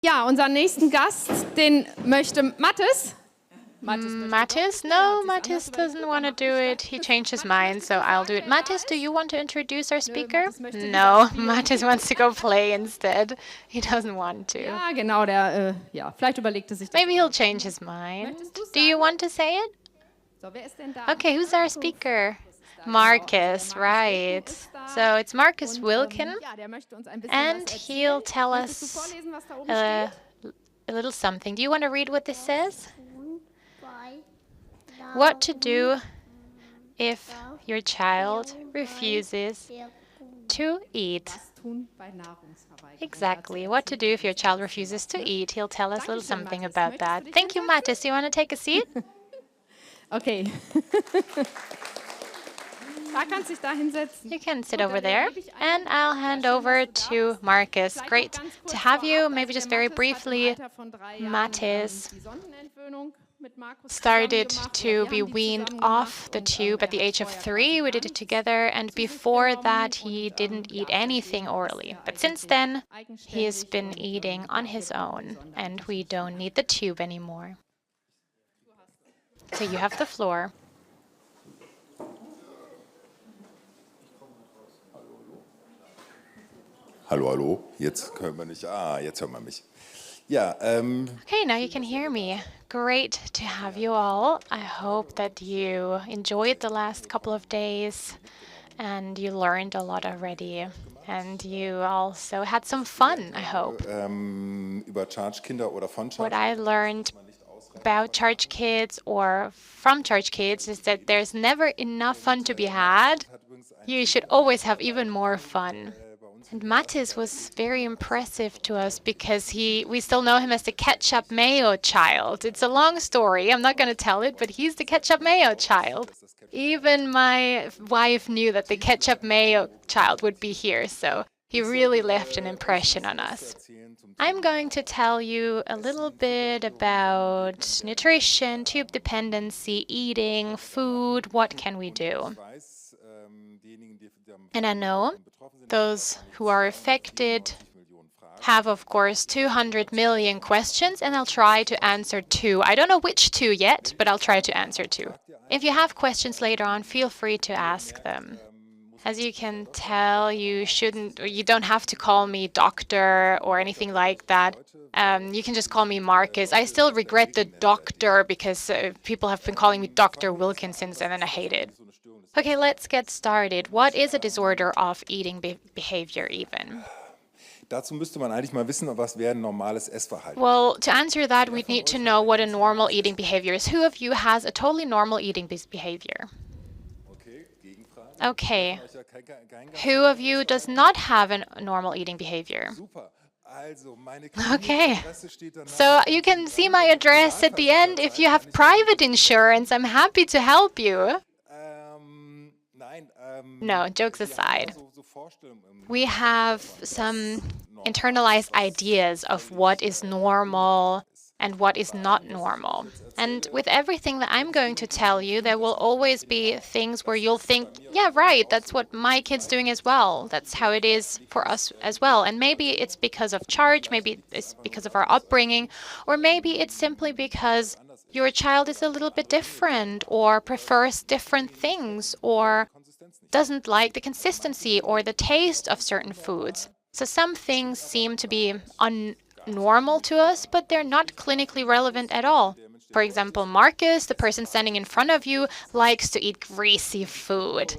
Ja, unseren nächsten Gast, den möchte Mathis. Mathis? No, Mathis doesn't want to do it. He changed his mind, so I'll do it. Mathis, do you want to introduce our speaker? No, Mathis wants to go play instead. He doesn't want to. Ja, genau, vielleicht überlegt er sich das. Maybe he'll change his mind. Do you want to say it? So, wer ist denn da? Okay, who's our speaker? Markus, right. So it's Markus Wilken, and he'll tell us a little something. Do you want to read what this says? What to do if your child refuses to eat. Exactly. What to do if your child refuses to eat. He'll tell us a little something about that. Thank you, Mathis. Do you want to take a seat? Okay. Da kannst dich da hinsetzen. You can sit over there, and I'll hand over to Markus. Great to have you. Maybe just very briefly, Mathis started to be weaned off the tube at the age of 3. We did it together, and before that he didn't eat anything orally. But since then, he has been eating on his own, and we don't need the tube anymore. So you have the floor. Hallo, hallo. Jetzt hören wir nicht. Jetzt hört man mich. Ja, Okay, now you can hear me. Great to have you all. I hope that you enjoyed the last couple of days and you learned a lot already. And you also had some fun, I hope. über Charge-Kinder oder von What Charge. I learned about Charge Kids or from Charge Kids is that there's never enough fun to be had. You should always have even more fun. And Mathis was very impressive to us because we still know him as the ketchup mayo child. It's a long story. I'm not going to tell it, but he's the ketchup mayo child. Even my wife knew that the ketchup mayo child would be here, so he really left an impression on us. I'm going to tell you a little bit about nutrition, tube dependency, eating, food, what can we do? And I know those who are affected have, of course, 200 million questions, and I'll try to answer 2. I don't know which 2 yet, but I'll try to answer 2. If you have questions later on, feel free to ask them. As you can tell, you don't have to call me doctor or anything like that. You can just call me Markus. I still regret the doctor because people have been calling me Dr. Wilken since then, and I hate it. Okay, let's get started. What is a disorder of eating behavior even? Dazu müsste man eigentlich mal wissen, was wäre ein normales Essverhalten. Well, to answer that, we'd need to know what a normal eating behavior is. Who of you has a totally normal eating behavior? Okay. Who of you does not have a normal eating behavior? Okay. So you can see my address at the end. If you have private insurance, I'm happy to help you. No, jokes aside. We have some internalized ideas of what is normal and what is not normal. And with everything that I'm going to tell you, there will always be things where you'll think, yeah, right, that's what my kid's doing as well. That's how it is for us as well. And maybe it's because of Charge, maybe it's because of our upbringing, or maybe it's simply because your child is a little bit different or prefers different things or doesn't like the consistency or the taste of certain foods. So some things seem to be normal to us, but they're not clinically relevant at all. For example, Markus, the person standing in front of you, likes to eat greasy food.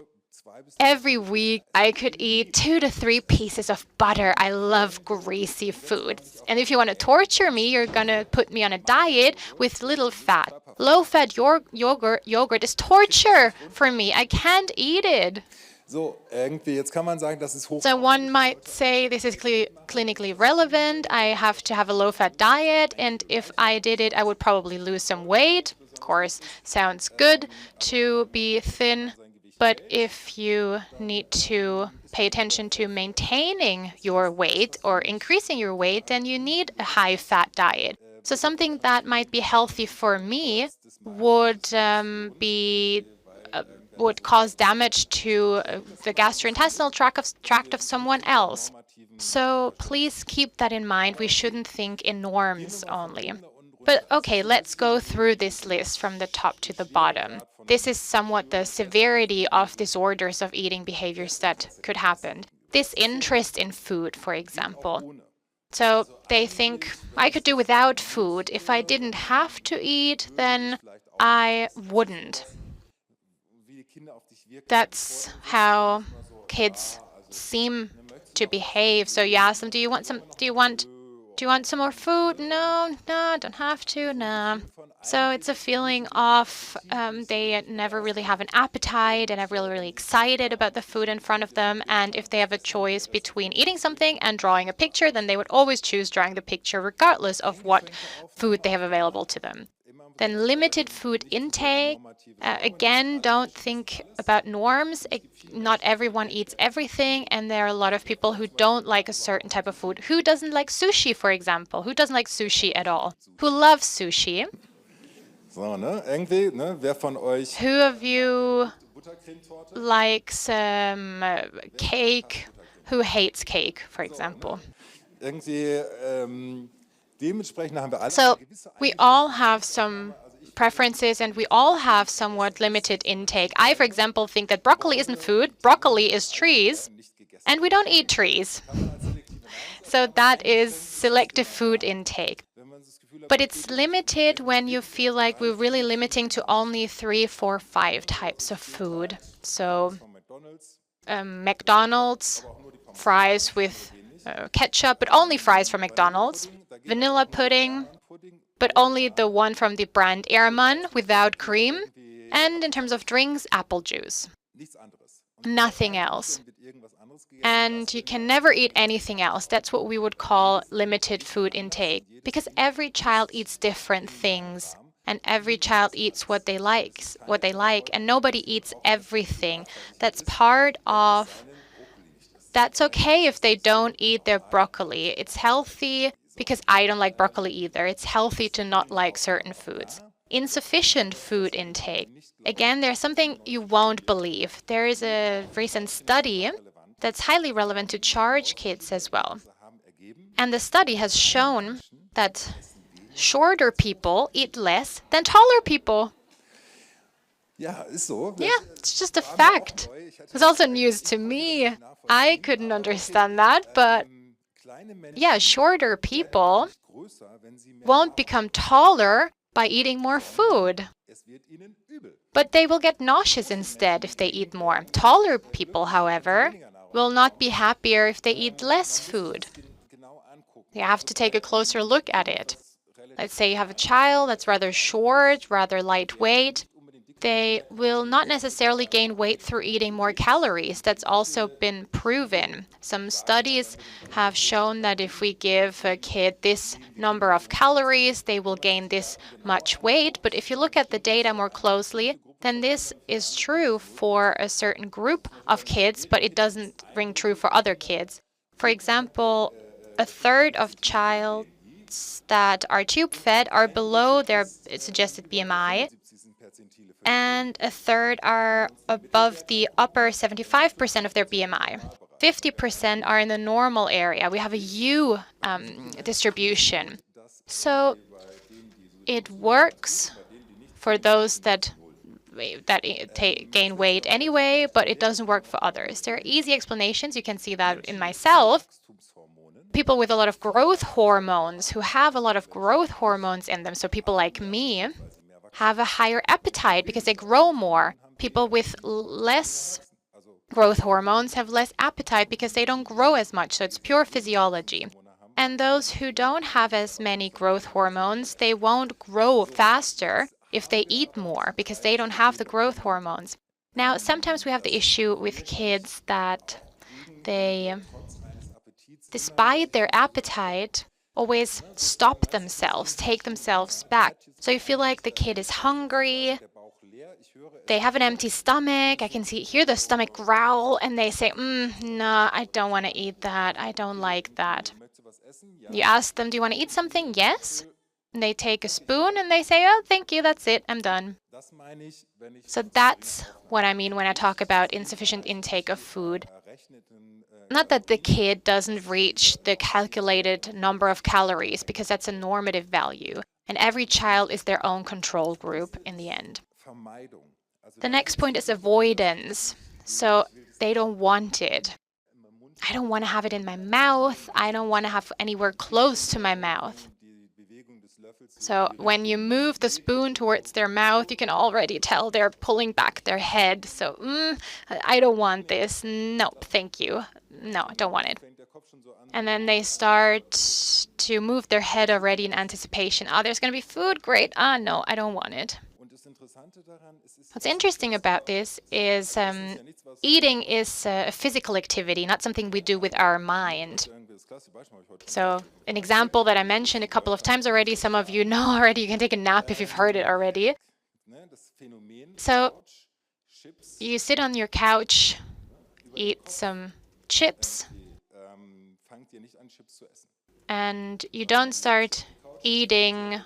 Every week, I could eat 2 to 3 pieces of butter. I love greasy food. And if you want to torture me, you're going to put me on a diet with little fat. Low-fat yogurt is torture for me. I can't eat it. So, jetzt kann man sagen, das ist hoch. So one might say this is clinically relevant. I have to have a low-fat diet, and if I did it, I would probably lose some weight. Of course, sounds good to be thin, but if you need to pay attention to maintaining your weight or increasing your weight, then you need a high-fat diet. So something that might be healthy for me would would cause damage to the gastrointestinal tract of someone else. So please keep that in mind. We shouldn't think in norms only. But okay, let's go through this list from the top to the bottom. This is somewhat the severity of disorders of eating behaviors that could happen. This interest in food, for example. So they think, I could do without food. If I didn't have to eat, then I wouldn't. That's how kids seem to behave. So you ask them, do you want some more food? No, I don't have to, no. So it's a feeling of they never really have an appetite and are really excited about the food in front of them. And if they have a choice between eating something and drawing a picture, then they would always choose drawing the picture regardless of what food they have available to them. Then limited food intake. Again, don't think about norms. Not everyone eats everything, and there are a lot of people who don't like a certain type of food. Who doesn't like sushi, for example? Who doesn't like sushi at all? Who loves sushi? So, ne? Irgendwie, ne? Wer von euch Who of you likes cake? Who hates cake, for example? irgendwie dementsprechend haben wir alle So we all have some preferences and we all have somewhat limited intake. I, for example, think that broccoli isn't food, broccoli is trees, and we don't eat trees. So that is selective food intake. But it's limited when you feel like we're really limiting to only 3, 4, 5 types of food. So McDonald's, fries with ketchup, but only fries from McDonald's. Vanilla pudding, but only the one from the brand Ehrmann without cream. And in terms of drinks, apple juice. Nothing else. And you can never eat anything else. That's what we would call limited food intake. Because every child eats different things. And every child eats what they like, and nobody eats everything. That's okay if they don't eat their broccoli. It's healthy because I don't like broccoli either. It's healthy to not like certain foods. Insufficient food intake. Again, there's something you won't believe. There is a recent study that's highly relevant to charge kids as well. And the study has shown that shorter people eat less than taller people. Ja, ist so. Yeah, it's just a fact. It was also news to me. I couldn't understand that, but yeah, shorter people won't become taller by eating more food. But they will get nauseous instead if they eat more. Taller people, however, will not be happier if they eat less food. You have to take a closer look at it. Let's say you have a child that's rather short, rather lightweight. They will not necessarily gain weight through eating more calories. That's also been proven. Some studies have shown that if we give a kid this number of calories, they will gain this much weight. But if you look at the data more closely, then this is true for a certain group of kids, but it doesn't ring true for other kids. For example, a third of childs that are tube-fed are below their suggested BMI, and a third are above the upper 75% of their BMI. 50% are in the normal area. We have a U distribution. So it works for those that gain weight anyway, but it doesn't work for others. There are easy explanations. You can see that in myself. People with a lot of growth hormones, who have a lot of growth hormones in them, so people like me, have a higher appetite because they grow more. People with less growth hormones have less appetite because they don't grow as much, so it's pure physiology. And those who don't have as many growth hormones, they won't grow faster if they eat more because they don't have the growth hormones. Now, sometimes we have the issue with kids that they, despite their appetite, always stop themselves, take themselves back. So you feel like the kid is hungry, they have an empty stomach, I can hear the stomach growl, and they say, no, I don't want to eat that, I don't like that. You ask them, do you want to eat something? Yes. And they take a spoon and they say, oh, thank you, that's it, I'm done. So that's what I mean when I talk about insufficient intake of food. not that the kid doesn't reach the calculated number of calories, because that's a normative value, and every child is their own control group in the end. The next point is avoidance. So they don't want it. I don't want to have it in my mouth. I don't want to have anywhere close to my mouth. So when you move the spoon towards their mouth, you can already tell they're pulling back their head. So, I don't want this. No, thank you. No, I don't want it. And then they start to move their head already in anticipation. Oh, there's going to be food? Great. Ah, no, I don't want it. What's interesting about this is eating is a physical activity, not something we do with our mind. So an example that I mentioned a couple of times already, some of you know already, you can take a nap if you've heard it already. So you sit on your couch, eat some chips, and you don't start eating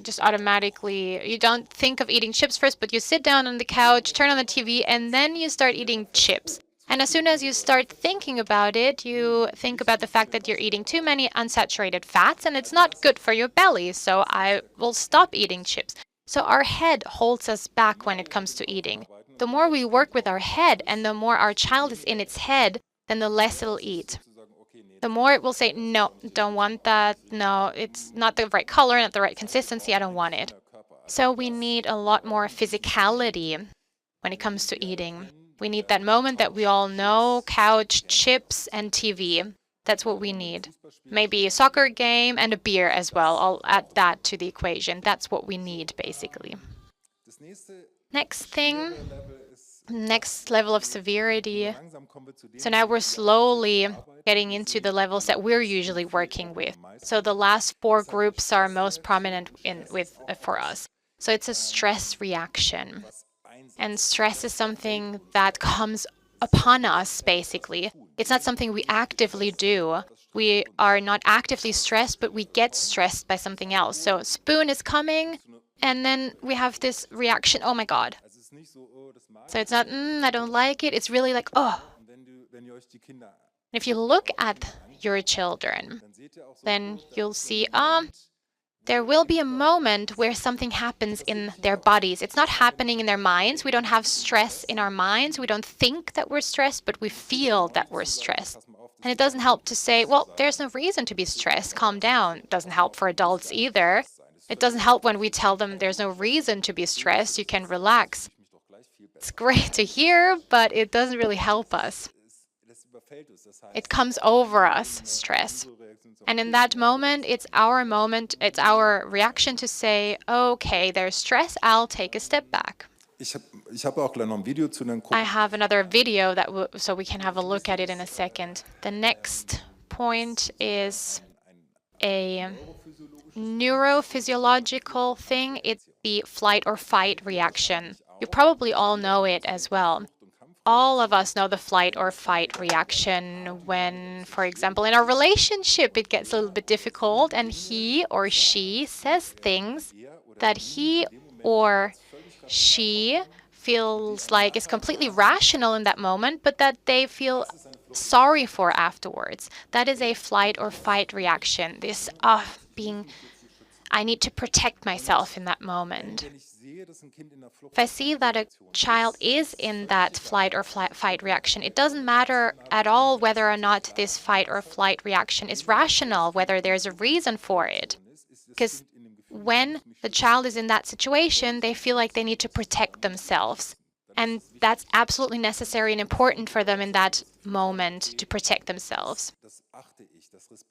just automatically. You don't think of eating chips first, but you sit down on the couch, turn on the TV, and then you start eating chips. And as soon as you start thinking about it, you think about the fact that you're eating too many unsaturated fats, and it's not good for your belly, so I will stop eating chips. So our head holds us back when it comes to eating. The more we work with our head, and the more our child is in its head, then the less it'll eat. The more it will say, no, don't want that, no, it's not the right color, not the right consistency, I don't want it. So we need a lot more physicality when it comes to eating. We need that moment that we all know, couch, chips, and TV. That's what we need. Maybe a soccer game and a beer as well. I'll add that to the equation. That's what we need, basically. Next thing, next level of severity. So now we're slowly getting into the levels that we're usually working with. So the last 4 groups are most prominent for us. So it's a stress reaction. And stress is something that comes upon us, basically. It's not something we actively do. We are not actively stressed, but we get stressed by something else. So spoon is coming, and then we have this reaction, oh my God. So it's not, I don't like it. It's really like, oh. If you look at your children, then you'll see, there will be a moment where something happens in their bodies. It's not happening in their minds. We don't have stress in our minds. We don't think that we're stressed, but we feel that we're stressed. And it doesn't help to say, well, there's no reason to be stressed. Calm down. It doesn't help for adults either. It doesn't help when we tell them there's no reason to be stressed. You can relax. It's great to hear, but it doesn't really help us. It comes over us, stress. And in that moment, it's our reaction to say, okay, there's stress, I'll take a step back. I have another video so we can have a look at it in a second. The next point is a neurophysiological thing. It's the flight or fight reaction. You probably all know it as well. All of us know the flight or fight reaction when, for example, in a relationship, it gets a little bit difficult and he or she says things that he or she feels like is completely rational in that moment, but that they feel sorry for afterwards. That is a flight or fight reaction. This I need to protect myself in that moment. If I see that a child is in that flight or fight reaction, it doesn't matter at all whether or not this fight or flight reaction is rational, whether there's a reason for it. Because when the child is in that situation, they feel like they need to protect themselves. And that's absolutely necessary and important for them in that moment to protect themselves.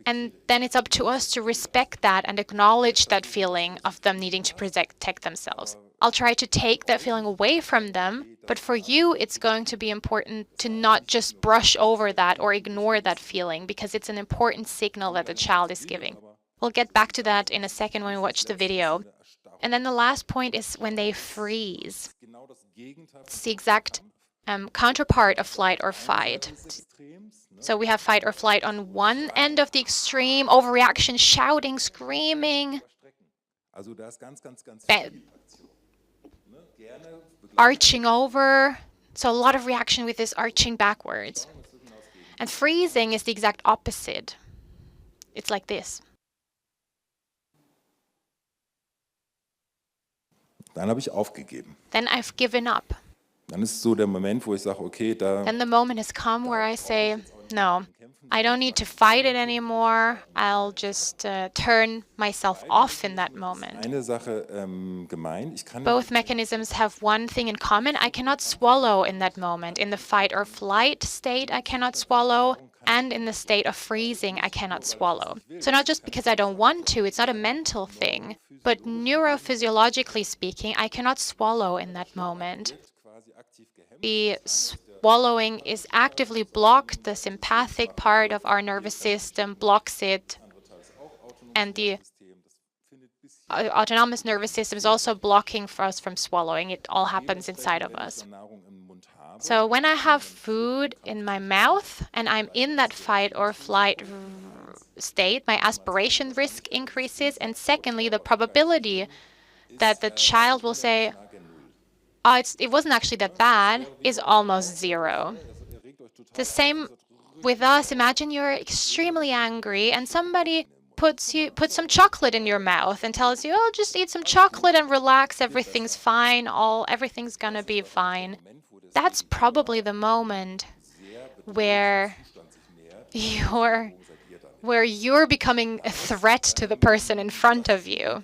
And then it's up to us to respect that and acknowledge that feeling of them needing to protect themselves. I'll try to take that feeling away from them, but for you, it's going to be important to not just brush over that or ignore that feeling, because it's an important signal that the child is giving. We'll get back to that in a second when we watch the video. And then the last point is when they freeze. It's the exact counterpart of flight or fight. So we have fight or flight on one end of the extreme, overreaction, shouting, screaming, arching over. So a lot of reaction with this arching backwards. And freezing is the exact opposite. It's like this. Dann habe ich aufgegeben. Then I've given up. Dann ist so der Moment, wo ich sage, okay, da Then the moment has come where I say, no, I don't need to fight it anymore. I'll just turn myself off in that moment. eine Sache gemein. Ich kann Both mechanisms have one thing in common. I cannot swallow in that moment. In the fight or flight state, I cannot swallow. And in the state of freezing, I cannot swallow. So not just because I don't want to, it's not a mental thing, but neurophysiologically speaking, I cannot swallow in that moment. The swallowing is actively blocked. The sympathetic part of our nervous system blocks it. And the autonomous nervous system is also blocking for us from swallowing. It all happens inside of us. So when I have food in my mouth and I'm in that fight or flight state, my aspiration risk increases. And secondly, the probability that the child will say, oh, it wasn't actually that bad, is almost zero. The same with us. Imagine you're extremely angry and somebody puts some chocolate in your mouth and tells you, oh, just eat some chocolate and relax, everything's fine, everything's gonna be fine. That's probably the moment where you're becoming a threat to the person in front of you.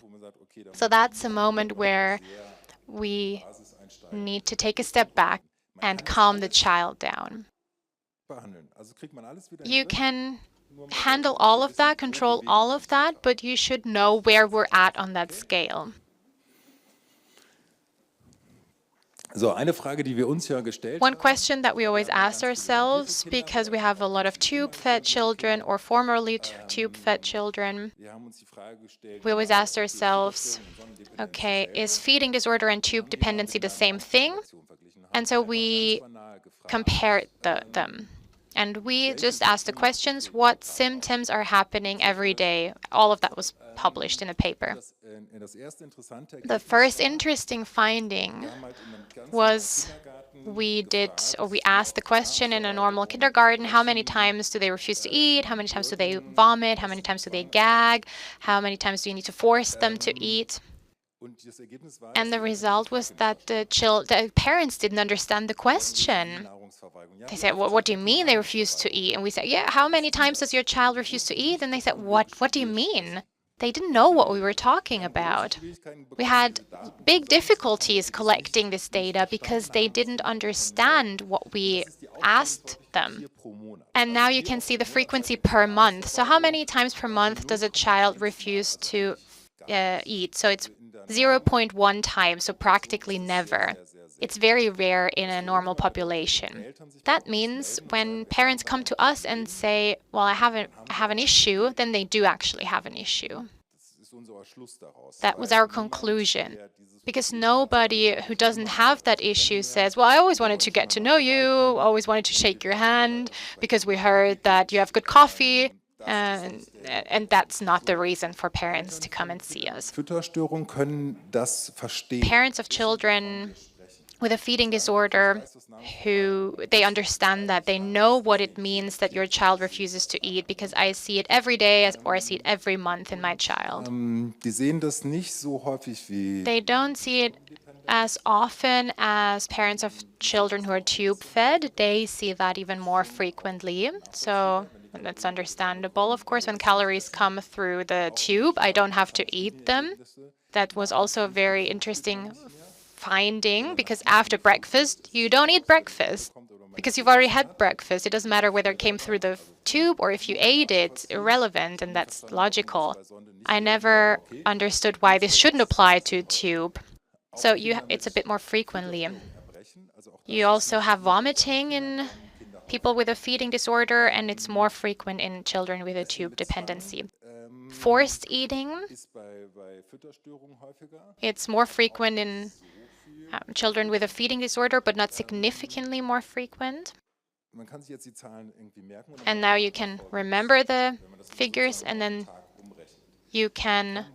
So that's a moment where we need to take a step back and calm the child down. You can handle all of that, control all of that, but you should know where we're at on that scale. So, eine Frage, die wir uns ja gestellt One question that we always ask ourselves, because we have a lot of tube-fed children or formerly tube-fed children, we always ask ourselves, okay, is feeding disorder and tube dependency the same thing? And so we compare them. And we just asked the questions, what symptoms are happening every day? All of that was published in a paper. The first interesting finding was we asked the question in a normal kindergarten, how many times do they refuse to eat? How many times do they vomit? How many times do they gag? How many times do you need to force them to eat? And the result was that the parents didn't understand the question. They said, well, what do you mean they refuse to eat? And we said, yeah, how many times does your child refuse to eat? And they said, what do you mean? They didn't know what we were talking about. We had big difficulties collecting this data because they didn't understand what we asked them. And now you can see the frequency per month. So how many times per month does a child refuse to eat? So it's 0.1 times, so practically never. It's very rare in a normal population. That means when parents come to us and say, well, I have an issue, then they do actually have an issue. That was our conclusion. Because nobody who doesn't have that issue says, well, I always wanted to get to know you, always wanted to shake your hand, because we heard that you have good coffee. And that's not the reason for parents to come and see us. Parents of children with a feeding disorder, they understand that, they know what it means that your child refuses to eat, because I see it every day or I see it every month in my child. They don't see it as often as parents of children who are tube-fed. They see that even more frequently. So that's understandable. Of course, when calories come through the tube, I don't have to eat them. That was also a very interesting finding, because after breakfast, you don't eat breakfast because you've already had breakfast. It doesn't matter whether it came through the tube or if you ate it, it's irrelevant, and that's logical. I never understood why this shouldn't apply to tube. So it's a bit more frequently. You also have vomiting in people with a feeding disorder, and it's more frequent in children with a tube dependency. Forced eating, it's more frequent in children with a feeding disorder, but not significantly more frequent. And now you can remember the figures, and then you can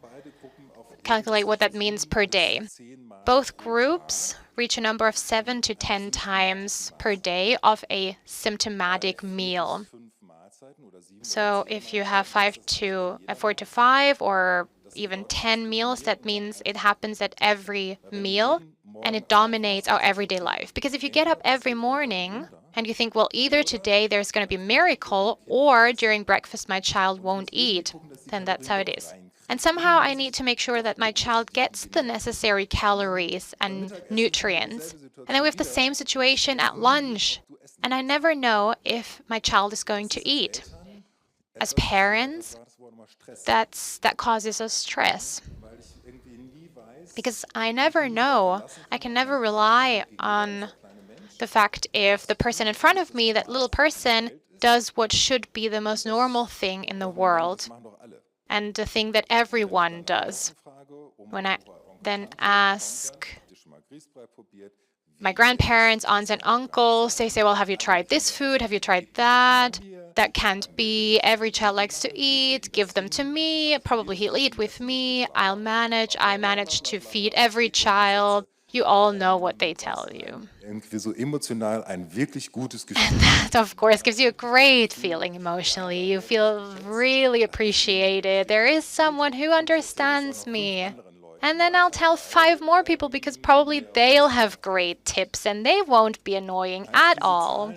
calculate what that means per day. Both groups reach a number of 7 to 10 times per day of a symptomatic meal. So if you have 4 to 5 or even 10 meals, that means it happens at every meal and it dominates our everyday life. Because if you get up every morning and you think, well, either today there's going to be a miracle or during breakfast my child won't eat, then that's how it is. And somehow I need to make sure that my child gets the necessary calories and nutrients. And then we have the same situation at lunch. And I never know if my child is going to eat. As parents, that causes us stress. Because I never know. I can never rely on the fact if the person in front of me, that little person, does what should be the most normal thing in the world. And the thing that everyone does. When I then ask my grandparents, aunts and uncles, they say, well, have you tried this food? Have you tried that? That can't be. Every child likes to eat. Give them to me. Probably he'll eat with me. I'll manage. I manage to feed every child. You all know what they tell you. And that, of course, gives you a great feeling emotionally. You feel really appreciated. There is someone who understands me. And then I'll tell 5 more people because probably they'll have great tips and they won't be annoying at all.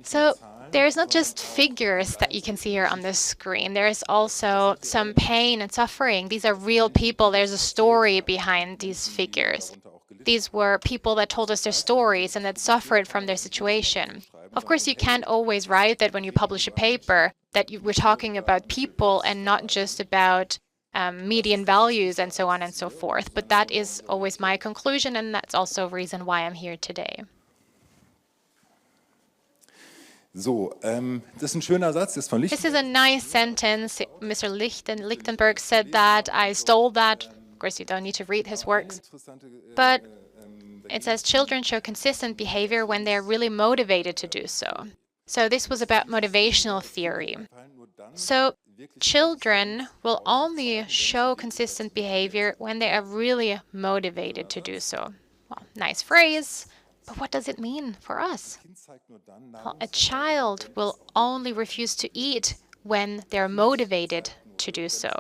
So there's not just figures that you can see here on this screen. There's also some pain and suffering. These are real people. There's a story behind these figures. These were people that told us their stories and that suffered from their situation. Of course, you can't always write that when you publish a paper, that we're talking about people and not just about median values and so on and so forth. But that is always my conclusion, and that's also a reason why I'm here today. So, das ist ein schöner Satz, das ist von This is a nice sentence. Mr. Lichtenberg said that. I stole that. Of course, you don't need to read his works. But it says children show consistent behavior when they're really motivated to do so. So this was about motivational theory. So children will only show consistent behavior when they are really motivated to do so. Well, nice phrase. But what does it mean for us? Well, a child will only refuse to eat when they're motivated to do so.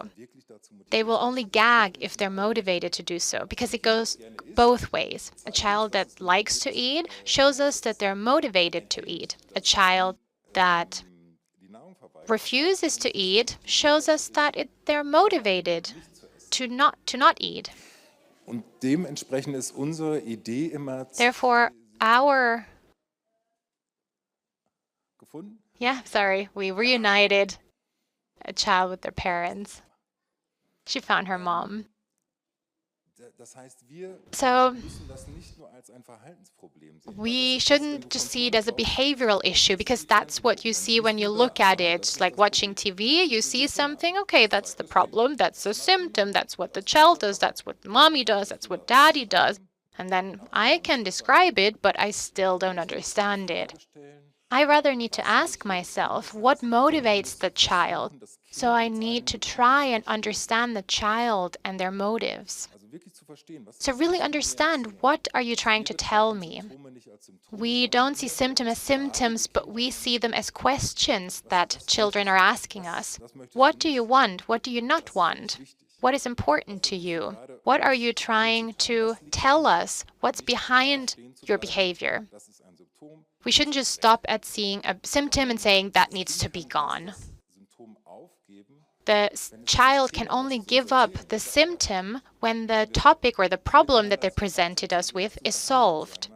They will only gag if they're motivated to do so, because it goes both ways. A child that likes to eat shows us that they're motivated to eat. A child that refuses to eat shows us that they're motivated to not eat. Und dementsprechend ist unsere Idee immer Therefore, we reunited a child with their parents. She found her mom. So we shouldn't just see it as a behavioral issue, because that's what you see when you look at it. Like watching TV, you see something, okay, that's the problem, that's a symptom, that's what the child does, that's what mommy does, that's what daddy does. And then I can describe it, but I still don't understand it. I rather need to ask myself, what motivates the child? So I need to try and understand the child and their motives. So really understand, what are you trying to tell me? We don't see symptoms as symptoms, but we see them as questions that children are asking us. What do you want? What do you not want? What is important to you? What are you trying to tell us? What's behind your behavior? We shouldn't just stop at seeing a symptom and saying that needs to be gone. The child can only give up the symptom when the topic or the problem that they presented us with is solved.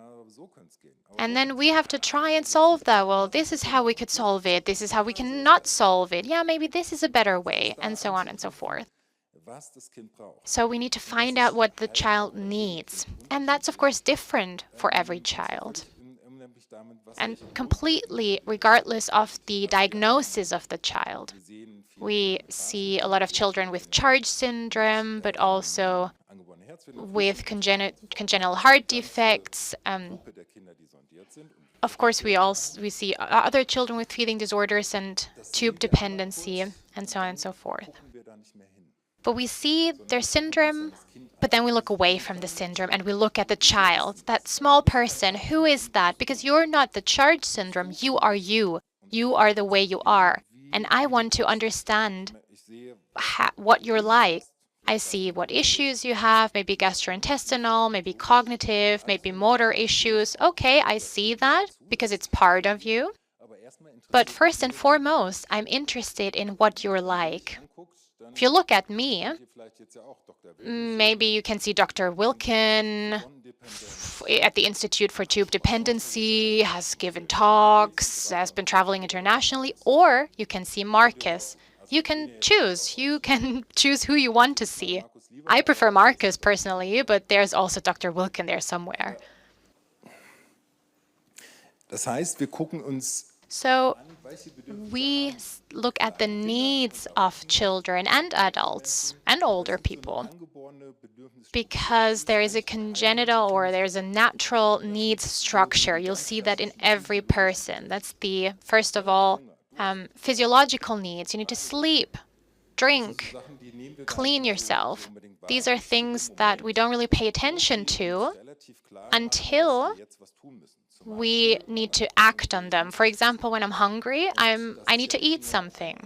And then we have to try and solve that. Well, this is how we could solve it. This is how we cannot solve it. Yeah, maybe this is a better way, and so on and so forth. So we need to find out what the child needs. And that's, of course, different for every child. And completely regardless of the diagnosis of the child. We see a lot of children with charge syndrome, but also with congenital heart defects. Of course, we see other children with feeding disorders and tube dependency, and so on and so forth. But we see their syndrome, but then we look away from the syndrome and we look at the child, that small person. Who is that? Because you're not the charge syndrome. You are you. You are the way you are. And I want to understand what you're like. I see what issues you have, maybe gastrointestinal, maybe cognitive, maybe motor issues. Okay, I see that because it's part of you. But first and foremost, I'm interested in what you're like. If you look at me, maybe you can see Dr. Wilken at the Institute for Tube Dependency, has given talks, has been traveling internationally, or you can see Markus. You can choose. You can choose who you want to see. I prefer Markus personally, but there's also Dr. Wilken there somewhere. Das heißt, wir gucken uns So we look at the needs of children and adults and older people because there is a congenital or there's a natural needs structure. You'll see that in every person. That's the, first of all, physiological needs. You need to sleep, drink, clean yourself. These are things that we don't really pay attention to until we need to act on them. For example, when I'm hungry, I need to eat something.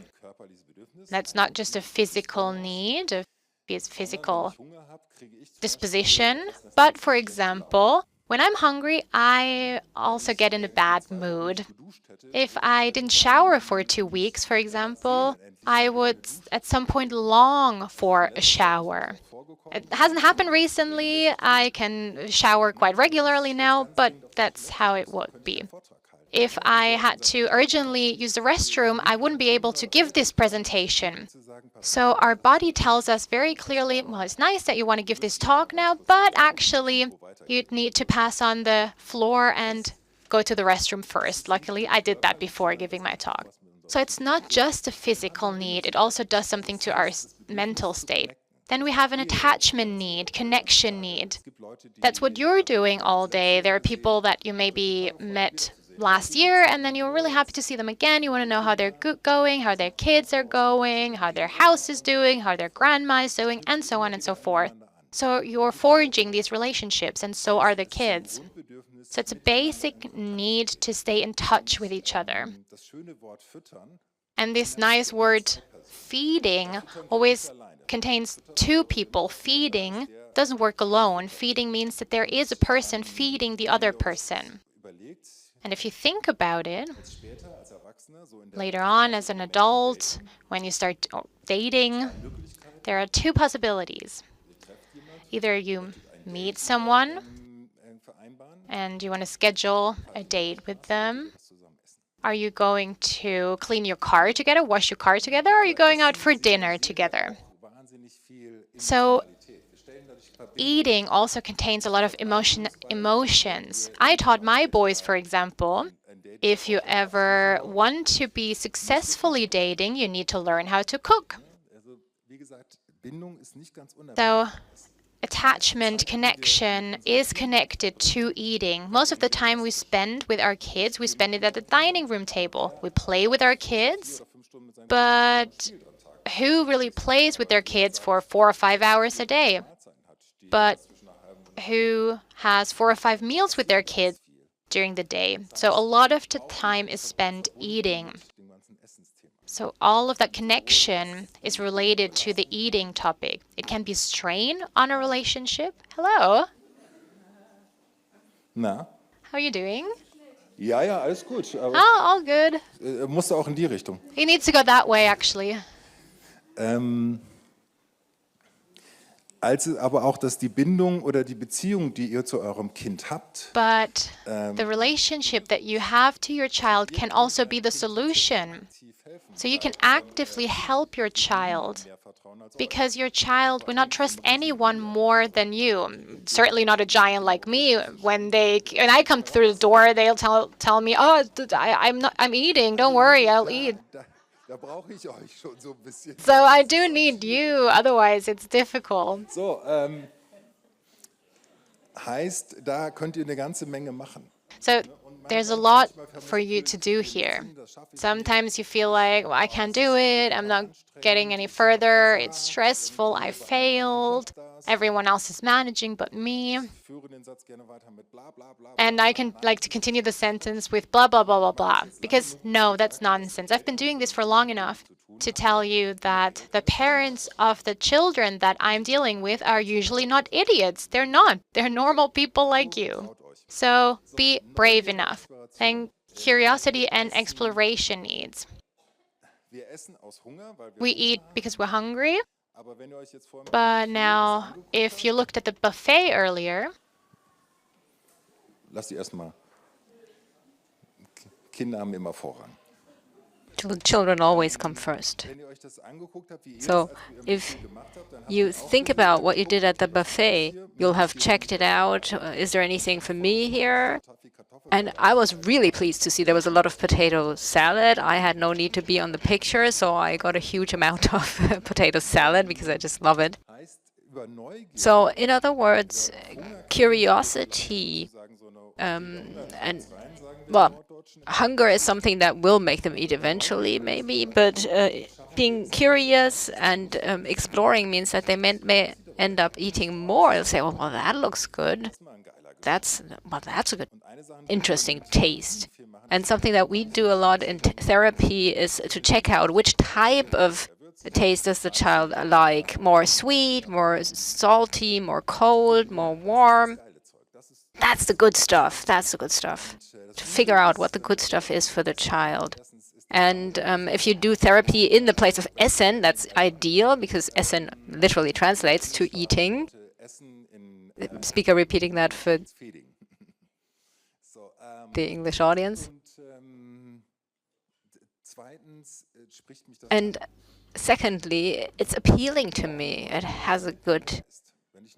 That's not just a physical need, a physical disposition, but for example, when I'm hungry, I also get in a bad mood. If I didn't shower for 2 weeks, for example, I would at some point long for a shower. It hasn't happened recently. I can shower quite regularly now, but that's how it would be. If I had to urgently use the restroom, I wouldn't be able to give this presentation. So our body tells us very clearly, well, it's nice that you want to give this talk now, but actually you'd need to pass on the floor and go to the restroom first. Luckily, I did that before giving my talk. So it's not just a physical need, it also does something to our mental state. Then we have an attachment need, connection need. That's what you're doing all day. There are people that you maybe met last year, and then you're really happy to see them again. You want to know how they're going, how their kids are going, how their house is doing, how their grandma is doing, and so on and so forth. So you're forging these relationships, and so are the kids. So it's a basic need to stay in touch with each other. And this nice word, feeding, always contains two people. Feeding doesn't work alone. Feeding means that there is a person feeding the other person. And if you think about it, later on as an adult, when you start dating, there are two possibilities. Either you meet someone and you want to schedule a date with them. Are you going to clean your car together, wash your car together, or are you going out for dinner together? So eating also contains a lot of emotions. I taught my boys, for example, if you ever want to be successfully dating, you need to learn how to cook. So attachment, connection is connected to eating. Most of the time we spend with our kids, we spend it at the dining room table. We play with our kids, but who really plays with their kids for 4 or 5 hours a day? But who has 4 or 5 meals with their kids during the day? So a lot of the time is spent eating. So all of that connection is related to the eating topic. It can be strain on a relationship. Hello. Na? How are you doing? Ja, ja, alles gut. Aber Oh, all good. musste auch in die Richtung. He needs to go that way, actually. Also aber auch, dass die Bindung oder die Beziehung, die ihr zu eurem Kind habt, But the relationship that you have to your child can also be the solution. So you can actively help your child because your child will not trust anyone more than you. Certainly not a giant like me. When I come through the door, they'll tell me, "Oh, I'm eating. Don't worry, I'll eat." da brauche ich euch schon so ein bisschen. So I do need you, otherwise it's difficult. So, heißt, da könnt ihr eine ganze Menge machen. So there's a lot for you to do here. Sometimes you feel like, well, I can't do it, I'm not getting any further, it's stressful, I failed, everyone else is managing but me. And I can like to continue the sentence with blah, blah, blah, blah, blah. Because no, that's nonsense. I've been doing this for long enough to tell you that the parents of the children that I'm dealing with are usually not idiots. They're not. They're normal people like you. So be brave enough. And curiosity and exploration needs. We eat because we're hungry. But now, if you looked at the buffet earlier, Children always come first. So if you think about what you did at the buffet, you'll have checked it out. Is there anything for me here? And I was really pleased to see there was a lot of potato salad. I had no need to be on the picture, so I got a huge amount of potato salad because I just love it. So in other words, curiosity and, well, hunger is something that will make them eat eventually, maybe, but being curious and exploring means that they may end up eating more. They'll say, well, that looks good. That's a good, interesting taste. And something that we do a lot in therapy is to check out which type of taste does the child like. More sweet, more salty, more cold, more warm. That's the good stuff. That's the good stuff. To figure out what the good stuff is for the child. And if you do therapy in the place of Essen, that's ideal, because Essen literally translates to eating. Speaker repeating that for the English audience. And secondly, it's appealing to me. It has a good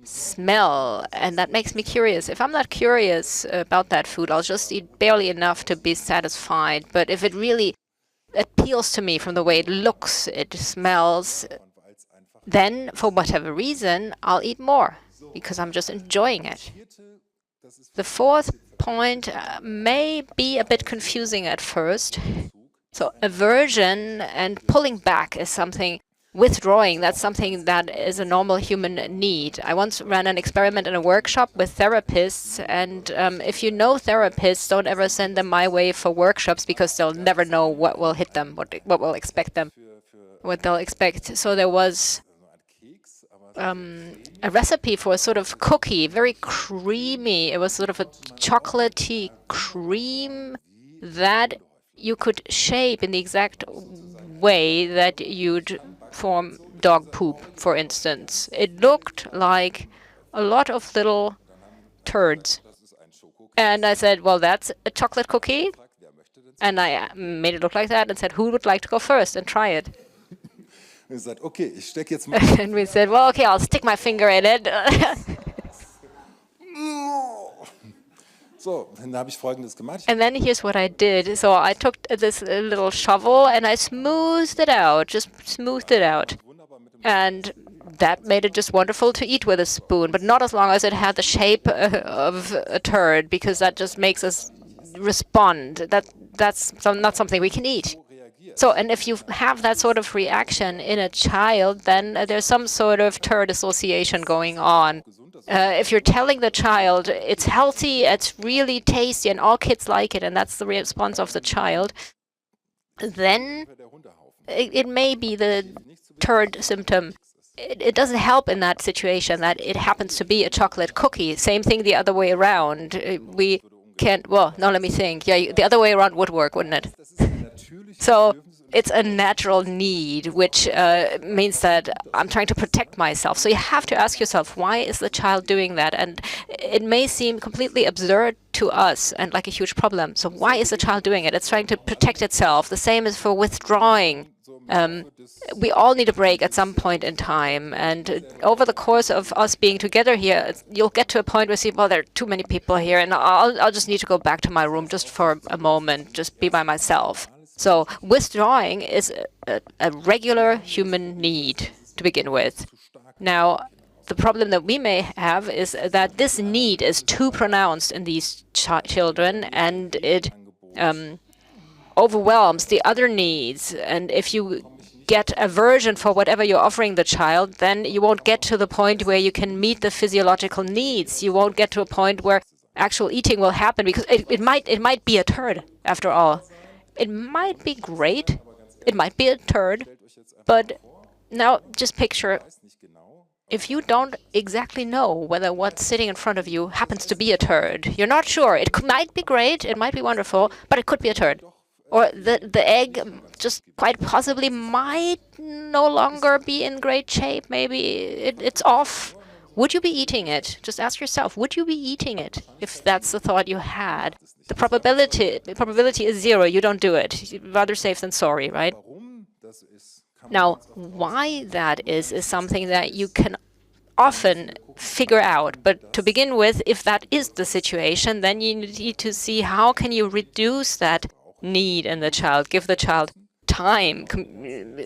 smell, and that makes me curious. If I'm not curious about that food, I'll just eat barely enough to be satisfied. But if it really appeals to me from the way it looks, it smells, then for whatever reason, I'll eat more because I'm just enjoying it. The fourth point may be a bit confusing at first. So aversion and pulling back is something. Withdrawing, that's something that is a normal human need. I once ran an experiment in a workshop with therapists, and if you know therapists, don't ever send them my way for workshops because they'll never know what will hit them, what will expect them, what they'll expect. So there was a recipe for a sort of cookie, very creamy. It was sort of a chocolatey cream that you could shape in the exact way that you'd form dog poop, for instance. It looked like a lot of little turds. And I said, well, that's a chocolate cookie. And I made it look like that and said, who would like to go first and try it? And we said, well, okay, I'll stick my finger in it. And then here's what I did. So I took this little shovel and I smoothed it out, just smoothed it out. And that made it just wonderful to eat with a spoon, but not as long as it had the shape of a turd, because that just makes us respond. That's not something we can eat. So, and if you have that sort of reaction in a child, then there's some sort of turd association going on. If you're telling the child it's healthy, it's really tasty, and all kids like it, and that's the response of the child, then it may be the turd symptom. It doesn't help in that situation that it happens to be a chocolate cookie. Same thing the other way around. We can't, well, no, let me think. Yeah, the other way around would work, wouldn't it? So it's a natural need, which means that I'm trying to protect myself. So you have to ask yourself, why is the child doing that? And it may seem completely absurd to us and like a huge problem. So why is the child doing it? It's trying to protect itself. The same is for withdrawing. We all need a break at some point in time. And over the course of us being together here, you'll get to a point where you see, well, there are too many people here, and I'll just need to go back to my room just for a moment, just be by myself. So withdrawing is a regular human need to begin with. Now, the problem that we may have is that this need is too pronounced in these children, and it overwhelms the other needs. And if you get aversion for whatever you're offering the child, then you won't get to the point where you can meet the physiological needs. You won't get to a point where actual eating will happen, because it might be a turd after all. It might be great. It might be a turd. But now just picture, if you don't exactly know whether what's sitting in front of you happens to be a turd, you're not sure. It might be great, it might be wonderful, but it could be a turd. Or the egg just quite possibly might no longer be in great shape. Maybe it's off. Would you be eating it? Just ask yourself, would you be eating it if that's the thought you had? The probability is 0. You don't do it. Rather safe than sorry, right? Now, why that is something that you can often figure out. But to begin with, if that is the situation, then you need to see how can you reduce that need in the child, give the child time,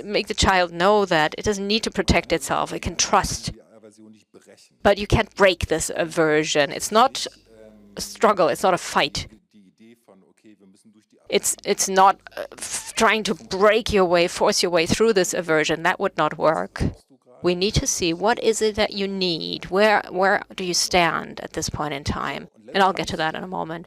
make the child know that it doesn't need to protect itself, it can trust. But you can't break this aversion. It's not a struggle, it's not a fight. It's not trying to break your way, force your way through this aversion. That would not work. We need to see what is it that you need. Where do you stand at this point in time? And I'll get to that in a moment.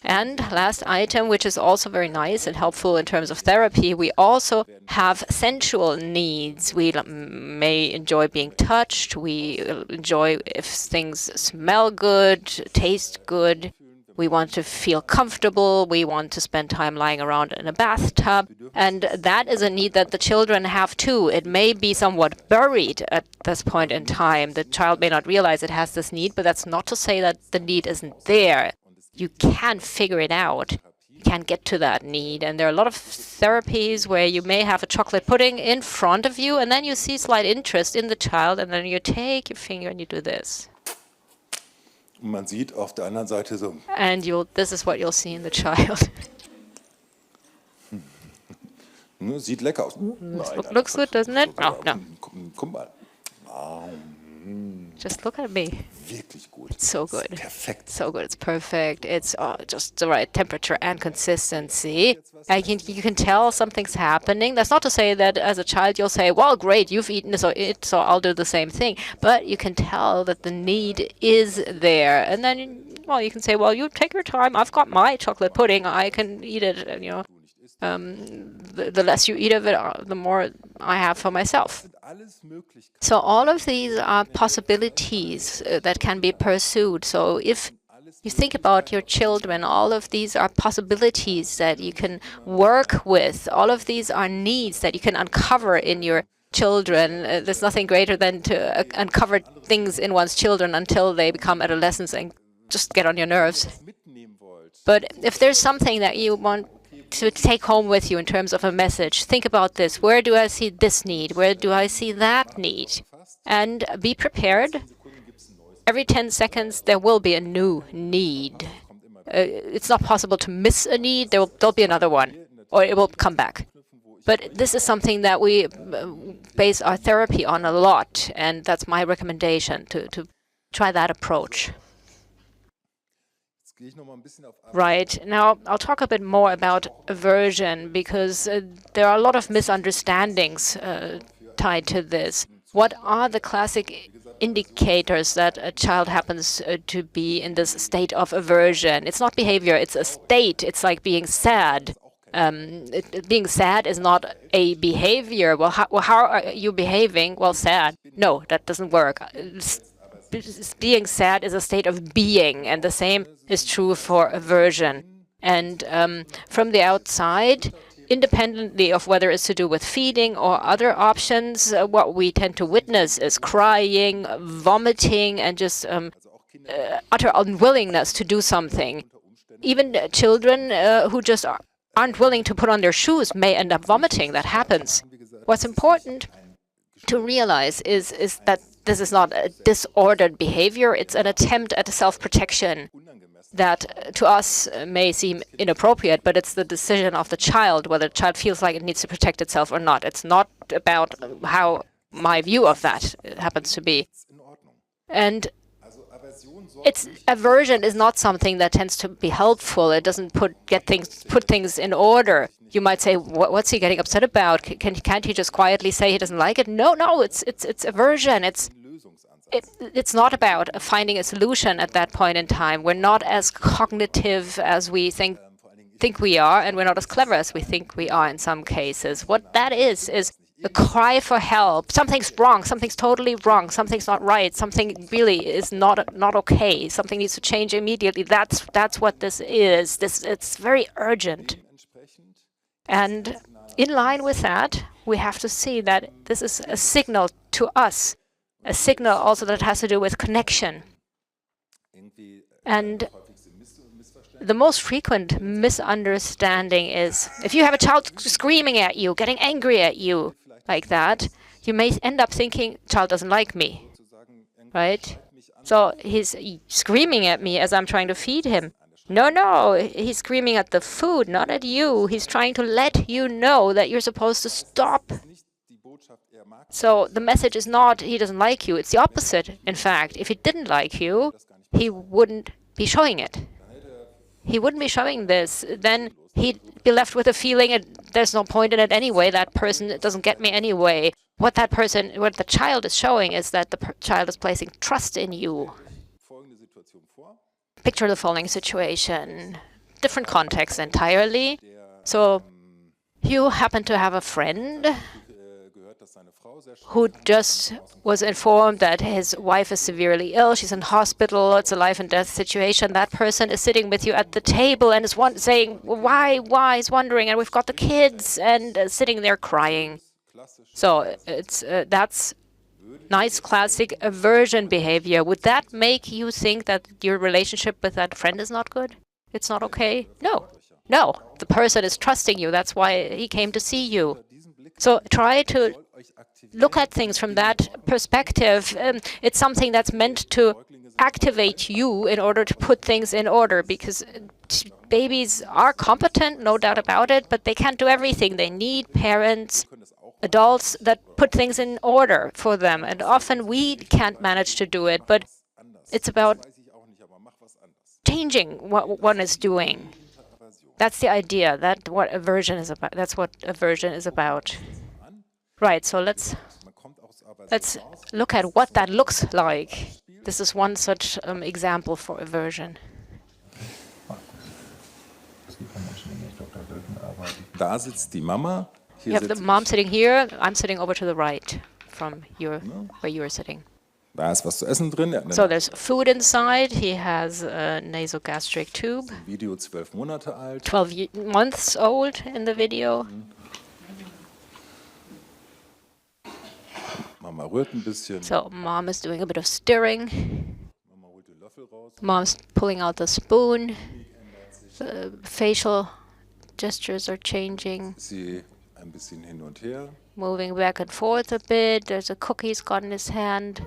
And last item, which is also very nice and helpful in terms of therapy, we also have sensual needs. We may enjoy being touched. We enjoy if things smell good, taste good. We want to feel comfortable. We want to spend time lying around in a bathtub. And that is a need that the children have too. It may be somewhat buried at this point in time. The child may not realize it has this need, but that's not to say that the need isn't there. You can figure it out. You can get to that need. And there are a lot of therapies where you may have a chocolate pudding in front of you, and then you see slight interest in the child, and then you take your finger and you do this. Man sieht auf der anderen Seite so. And this is what you'll see in the child. Sieht lecker aus. Looks good, doesn't it? Oh, no. Guck mal. Just look at me. Wirklich gut. It's so good. Perfekt. So good. It's perfect. It's just the right temperature and consistency. You can tell something's happening. That's not to say that as a child you'll say, well, great, you've eaten this or it, so I'll do the same thing. But you can tell that the need is there. And then, well, you can say, well, you take your time. I've got my chocolate pudding. I can eat it, and, you know. The less you eat of it, the more I have for myself. So all of these are possibilities that can be pursued. So if you think about your children, all of these are possibilities that you can work with. All of these are needs that you can uncover in your children. There's nothing greater than to uncover things in one's children until they become adolescents and just get on your nerves. But if there's something that you want to take home with you in terms of a message, think about this. Where do I see this need? Where do I see that need? And be prepared. Every 10 seconds, there will be a new need. It's not possible to miss a need. There'll be another one, or it will come back. But this is something that we base our therapy on a lot, and that's my recommendation, to try that approach. Right. Now, I'll talk a bit more about aversion, because there are a lot of misunderstandings tied to this. What are the classic indicators that a child happens to be in this state of aversion? It's not behavior, it's a state. It's like being sad. Being sad is not a behavior. Well, how are you behaving? Well, sad. No, that doesn't work. Being sad is a state of being, and the same is true for aversion. And from the outside, independently of whether it's to do with feeding or other options, what we tend to witness is crying, vomiting, and just utter unwillingness to do something. Even children who just aren't willing to put on their shoes may end up vomiting. That happens. What's important to realize is that this is not a disordered behavior. It's an attempt at self-protection that to us may seem inappropriate, but it's the decision of the child whether the child feels like it needs to protect itself or not. It's not about how my view of that happens to be. And aversion is not something that tends to be helpful. It doesn't put things in order. You might say, what's he getting upset about? Can't he just quietly say he doesn't like it? No, it's aversion. It's not about finding a solution at that point in time. We're not as cognitive as we think we are, and we're not as clever as we think we are in some cases. What that is a cry for help. Something's wrong. Something's totally wrong. Something's not right. Something really is not okay. Something needs to change immediately. That's what this is. It's very urgent. And in line with that, we have to see that this is a signal to us, a signal also that has to do with connection. And the most frequent misunderstanding is if you have a child screaming at you, getting angry at you like that, you may end up thinking, child doesn't like me, right? So he's screaming at me as I'm trying to feed him. No, he's screaming at the food, not at you. He's trying to let you know that you're supposed to stop. So the message is not he doesn't like you. It's the opposite. In fact, if he didn't like you, he wouldn't be showing it. He wouldn't be showing this. Then he'd be left with a feeling there's no point in it anyway. That person doesn't get me anyway. What the child is showing is that the child is placing trust in you. Picture the following situation. Different context entirely. So you happen to have a friend who just was informed that his wife is severely ill. She's in hospital. It's a life and death situation. That person is sitting with you at the table and is saying, why? He's wondering. And we've got the kids and sitting there crying. So that's nice classic aversion behavior. Would that make you think that your relationship with that friend is not good? It's not okay? No. The person is trusting you. That's why he came to see you. So try to look at things from that perspective. It's something that's meant to activate you in order to put things in order, because babies are competent, no doubt about it, but they can't do everything. They need parents, adults that put things in order for them. And often we can't manage to do it, but it's about changing what one is doing. That's the idea. That's what aversion is about. Right, so let's look at what that looks like. This is one such example for aversion. Da sitzt die Mama. You have the mom sitting here. I'm sitting over to the right from where you are sitting. Da ist was zu essen drin. So there's food inside. He has a nasogastric tube. Video 12 Monate alt. 12 months old in the video. Mama rührt ein bisschen. So mom is doing a bit of stirring. Mama holt den Löffel raus. Mom's pulling out the spoon. The facial gestures are changing. Sie ein bisschen hin und her. Moving back and forth a bit. There's a cookie he's got in his hand.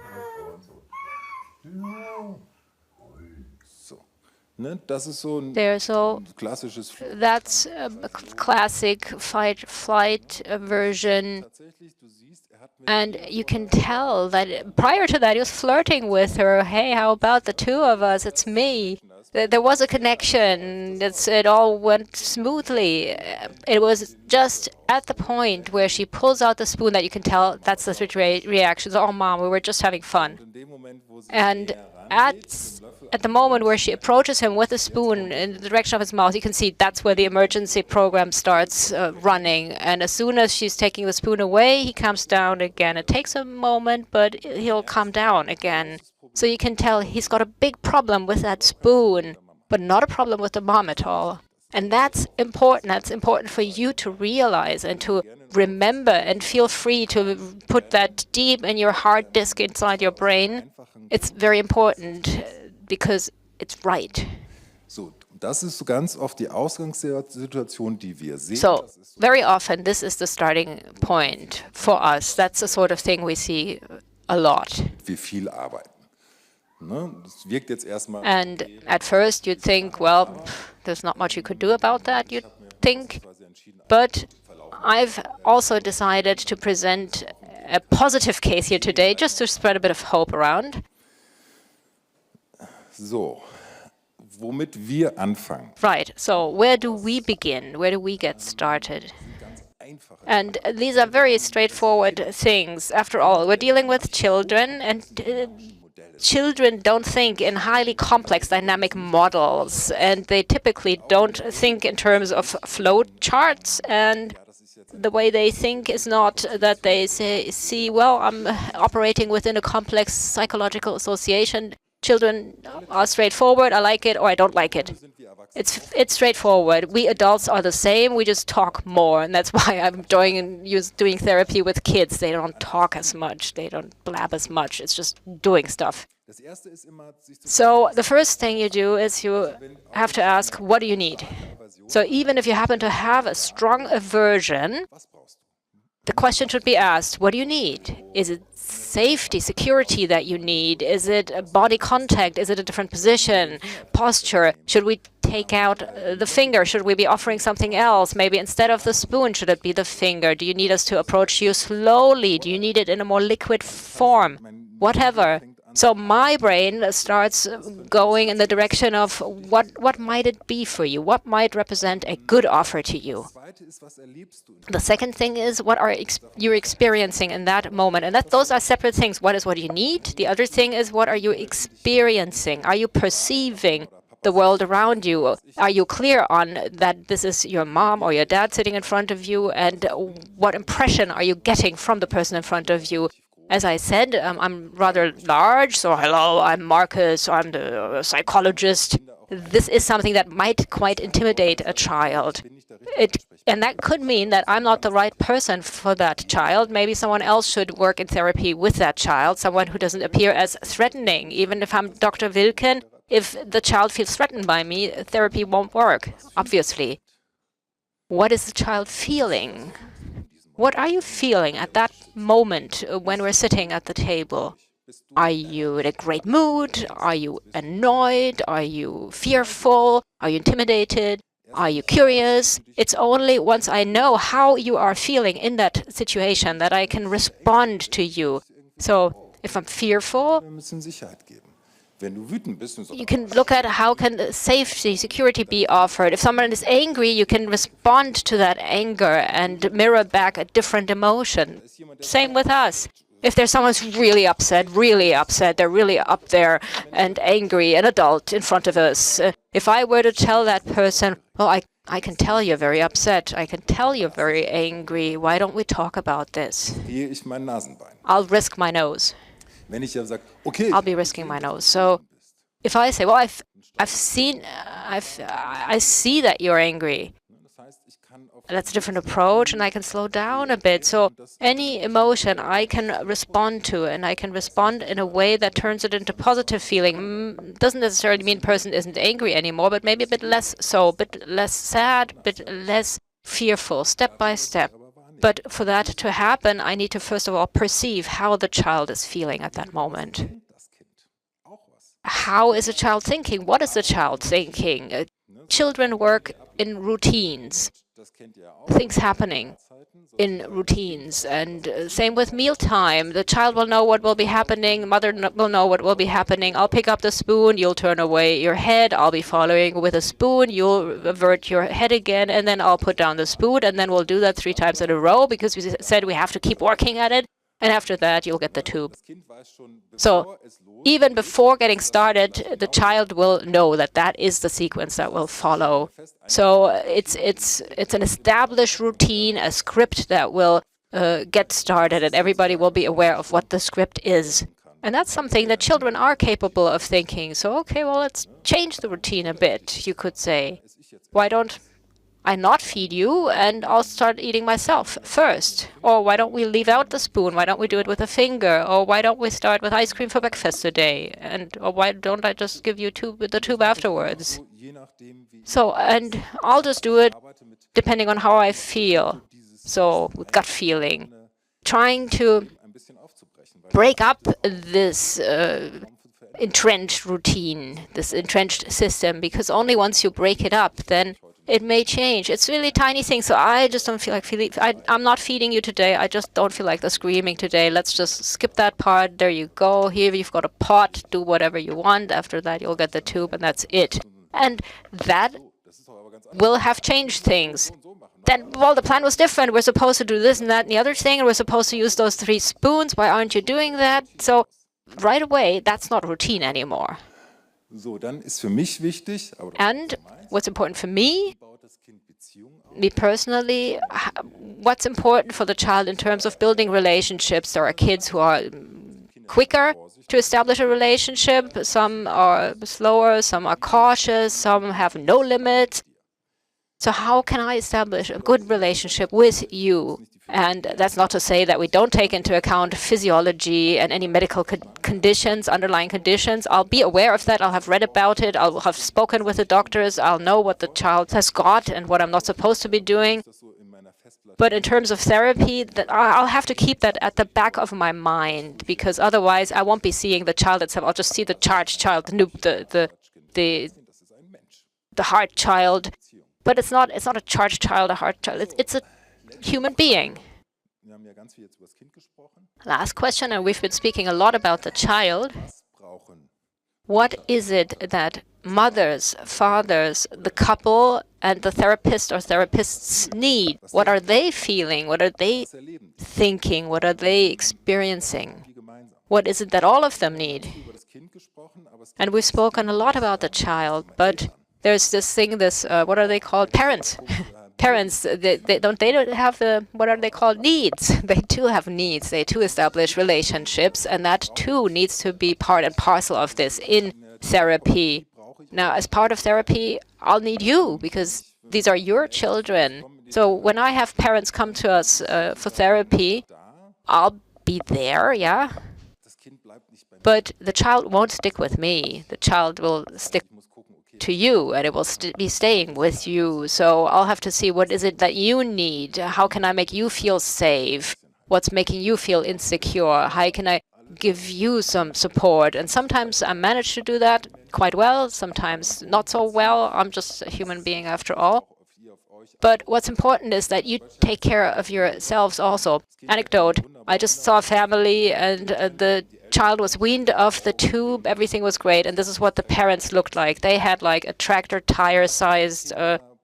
So. Ne, das ist so ein klassisches. That's a classic fight-flight aversion. And you can tell that prior to that, he was flirting with her. Hey, how about the two of us? It's me. There was a connection. It all went smoothly. It was just at the point where she pulls out the spoon that you can tell that's the reaction. Oh, Mom, we were just having fun. And at the moment where she approaches him with a spoon in the direction of his mouth, you can see that's where the emergency program starts running. And as soon as she's taking the spoon away, he calms down again. It takes a moment, but he'll calm down again. So you can tell he's got a big problem with that spoon, but not a problem with the mom at all. And that's important. That's important for you to realize and to remember, and feel free to put that deep in your hard disk inside your brain. It's very important because it's right. So, das ist so ganz oft die Ausgangssituation, die wir sehen. So, very often this is the starting point for us. That's the sort of thing we see a lot. Wir viel arbeiten. Ne? Das wirkt jetzt erstmal. And at first you'd think, well, there's not much you could do about that, you'd think. But I've also decided to present a positive case here today, just to spread a bit of hope around. So, womit wir anfangen. Right, so where do we begin? Where do we get started? And these are very straightforward things. After all, we're dealing with children, and children don't think in highly complex dynamic models, and they typically don't think in terms of flow charts, and the way they think is not that they see, well, I'm operating within a complex psychological association. Children are straightforward, I like it or I don't like it. It's straightforward. We adults are the same, we just talk more, and that's why I'm doing therapy with kids. They don't talk as much, they don't blab as much, it's just doing stuff. So the first thing you do is you have to ask, what do you need? So even if you happen to have a strong aversion, the question should be asked, what do you need? Is it safety, security that you need? Is it body contact? Is it a different position, posture? Should we take out the finger? Should we be offering something else? Maybe instead of the spoon, should it be the finger? Do you need us to approach you slowly? Do you need it in a more liquid form? Whatever. So my brain starts going in the direction of what might it be for you? What might represent a good offer to you? The second thing is what are you experiencing in that moment? And those are separate things. What is what you need? The other thing is what are you experiencing? Are you perceiving the world around you? Are you clear on that this is your mom or your dad sitting in front of you? And what impression are you getting from the person in front of you? As I said, I'm rather large, so hello, I'm Markus, I'm the psychologist. This is something that might quite intimidate a child. And that could mean that I'm not the right person for that child. Maybe someone else should work in therapy with that child, someone who doesn't appear as threatening. Even if I'm Dr. Wilken, if the child feels threatened by me, therapy won't work, obviously. What is the child feeling? What are you feeling at that moment when we're sitting at the table? Are you in a great mood? Are you annoyed? Are you fearful? Are you intimidated? Are you curious? It's only once I know how you are feeling in that situation that I can respond to you. So if I'm fearful, you can look at how can safety, security be offered. If someone is angry, you can respond to that anger and mirror back a different emotion. Same with us. If there's someone who's really upset, they're really up there and angry, an adult in front of us. If I were to tell that person, well, I can tell you're very upset. I can tell you're very angry. Why don't we talk about this? I'll risk my nose. I'll be risking my nose. So if I say, well, I see that you're angry, that's a different approach, and I can slow down a bit. So any emotion I can respond to, and I can respond in a way that turns it into positive feeling. Doesn't necessarily mean person isn't angry anymore, but maybe a bit less so, a bit less sad, a bit less fearful, step by step. But for that to happen, I need to first of all perceive how the child is feeling at that moment. How is a child thinking? What is the child thinking? Children work in routines, things happening in routines. And same with mealtime. The child will know what will be happening. Mother will know what will be happening. I'll pick up the spoon. You'll turn away your head. I'll be following with a spoon. You'll avert your head again. And then I'll put down the spoon. And then we'll do that 3 times in a row because we said we have to keep working at it. And after that, you'll get the tube. So even before getting started, the child will know that that is the sequence that will follow. So it's an established routine, a script that will get started, and everybody will be aware of what the script is. And that's something that children are capable of thinking. So, okay, well, let's change the routine a bit, you could say. Why don't I not feed you, and I'll start eating myself first? Or why don't we leave out the spoon? Why don't we do it with a finger? Or why don't we start with ice cream for breakfast today? Or why don't I just give you the tube afterwards? So, and I'll just do it depending on how I feel. So, with gut feeling. Trying to break up this entrenched routine, this entrenched system, because only once you break it up, then it may change. It's really tiny things, so I just don't feel like I'm not feeding you today. I just don't feel like the screaming today. Let's just skip that part. There you go. Here you've got a pot. Do whatever you want. After that, you'll get the tube, and that's it. And that will have changed things. Then, well, the plan was different. We're supposed to do this and that and the other thing, and we're supposed to use those 3 spoons. Why aren't you doing that? So right away, that's not routine anymore. And what's important for me personally, what's important for the child in terms of building relationships. There are kids who are quicker to establish a relationship. Some are slower, some are cautious, some have no limits. So how can I establish a good relationship with you? And that's not to say that we don't take into account physiology and any medical conditions, underlying conditions. I'll be aware of that. I'll have read about it. I'll have spoken with the doctors. I'll know what the child has got and what I'm not supposed to be doing. But in terms of therapy, I'll have to keep that at the back of my mind, because otherwise I won't be seeing the child itself. I'll just see the charged child, the hard child. But it's not a charged child, a hard child. It's a human being. Last question, and we've been speaking a lot about the child. What is it that mothers, fathers, the couple, and the therapist or therapists need? What are they feeling? What are they thinking? What are they experiencing? What is it that all of them need? And we've spoken a lot about the child, but there's this thing, what are they called? Parents. Parents, they don't have what are they called? Needs. They too have needs. They too establish relationships, and that too needs to be part and parcel of this in therapy. Now, as part of therapy, I'll need you, because these are your children. So when I have parents come to us for therapy, I'll be there, yeah? But the child won't stick with me. The child will stick to you, and it will be staying with you. So I'll have to see, what is it that you need? How can I make you feel safe? What's making you feel insecure? How can I give you some support? And sometimes I manage to do that quite well, sometimes not so well. I'm just a human being after all. But what's important is that you take care of yourselves also. Anecdote, I just saw a family, and the child was weaned off the tube. Everything was great, and this is what the parents looked like. They had like a tractor tire-sized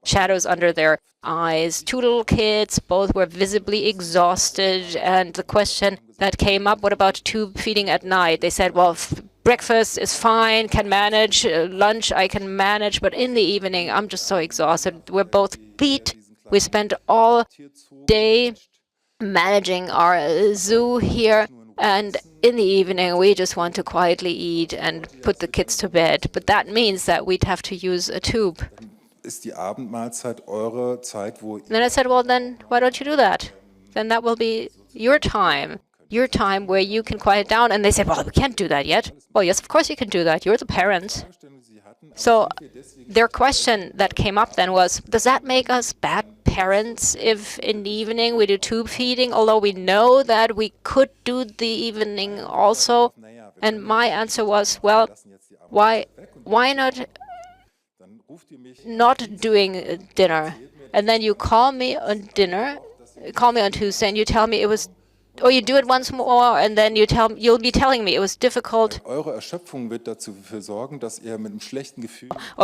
shadows under their eyes. 2 little kids, both were visibly exhausted, and the question that came up, what about tube feeding at night? They said, well, breakfast is fine, can manage, lunch I can manage, but in the evening I'm just so exhausted. We're both beat. We spent all day managing our zoo here, and in the evening we just want to quietly eat and put the kids to bed. But that means that we'd have to use a tube. Then I said, well, then why don't you do that? Then that will be your time where you can quiet down. And they said, well, we can't do that yet. Well, yes, of course you can do that. You're the parents. So their question that came up then was, does that make us bad parents if in the evening we do tube feeding, although we know that we could do the evening also? And my answer was, well, why not doing dinner? And then you call me on Tuesday, and you tell me it was, or you do it once more, and then you'll be telling me it was difficult. Or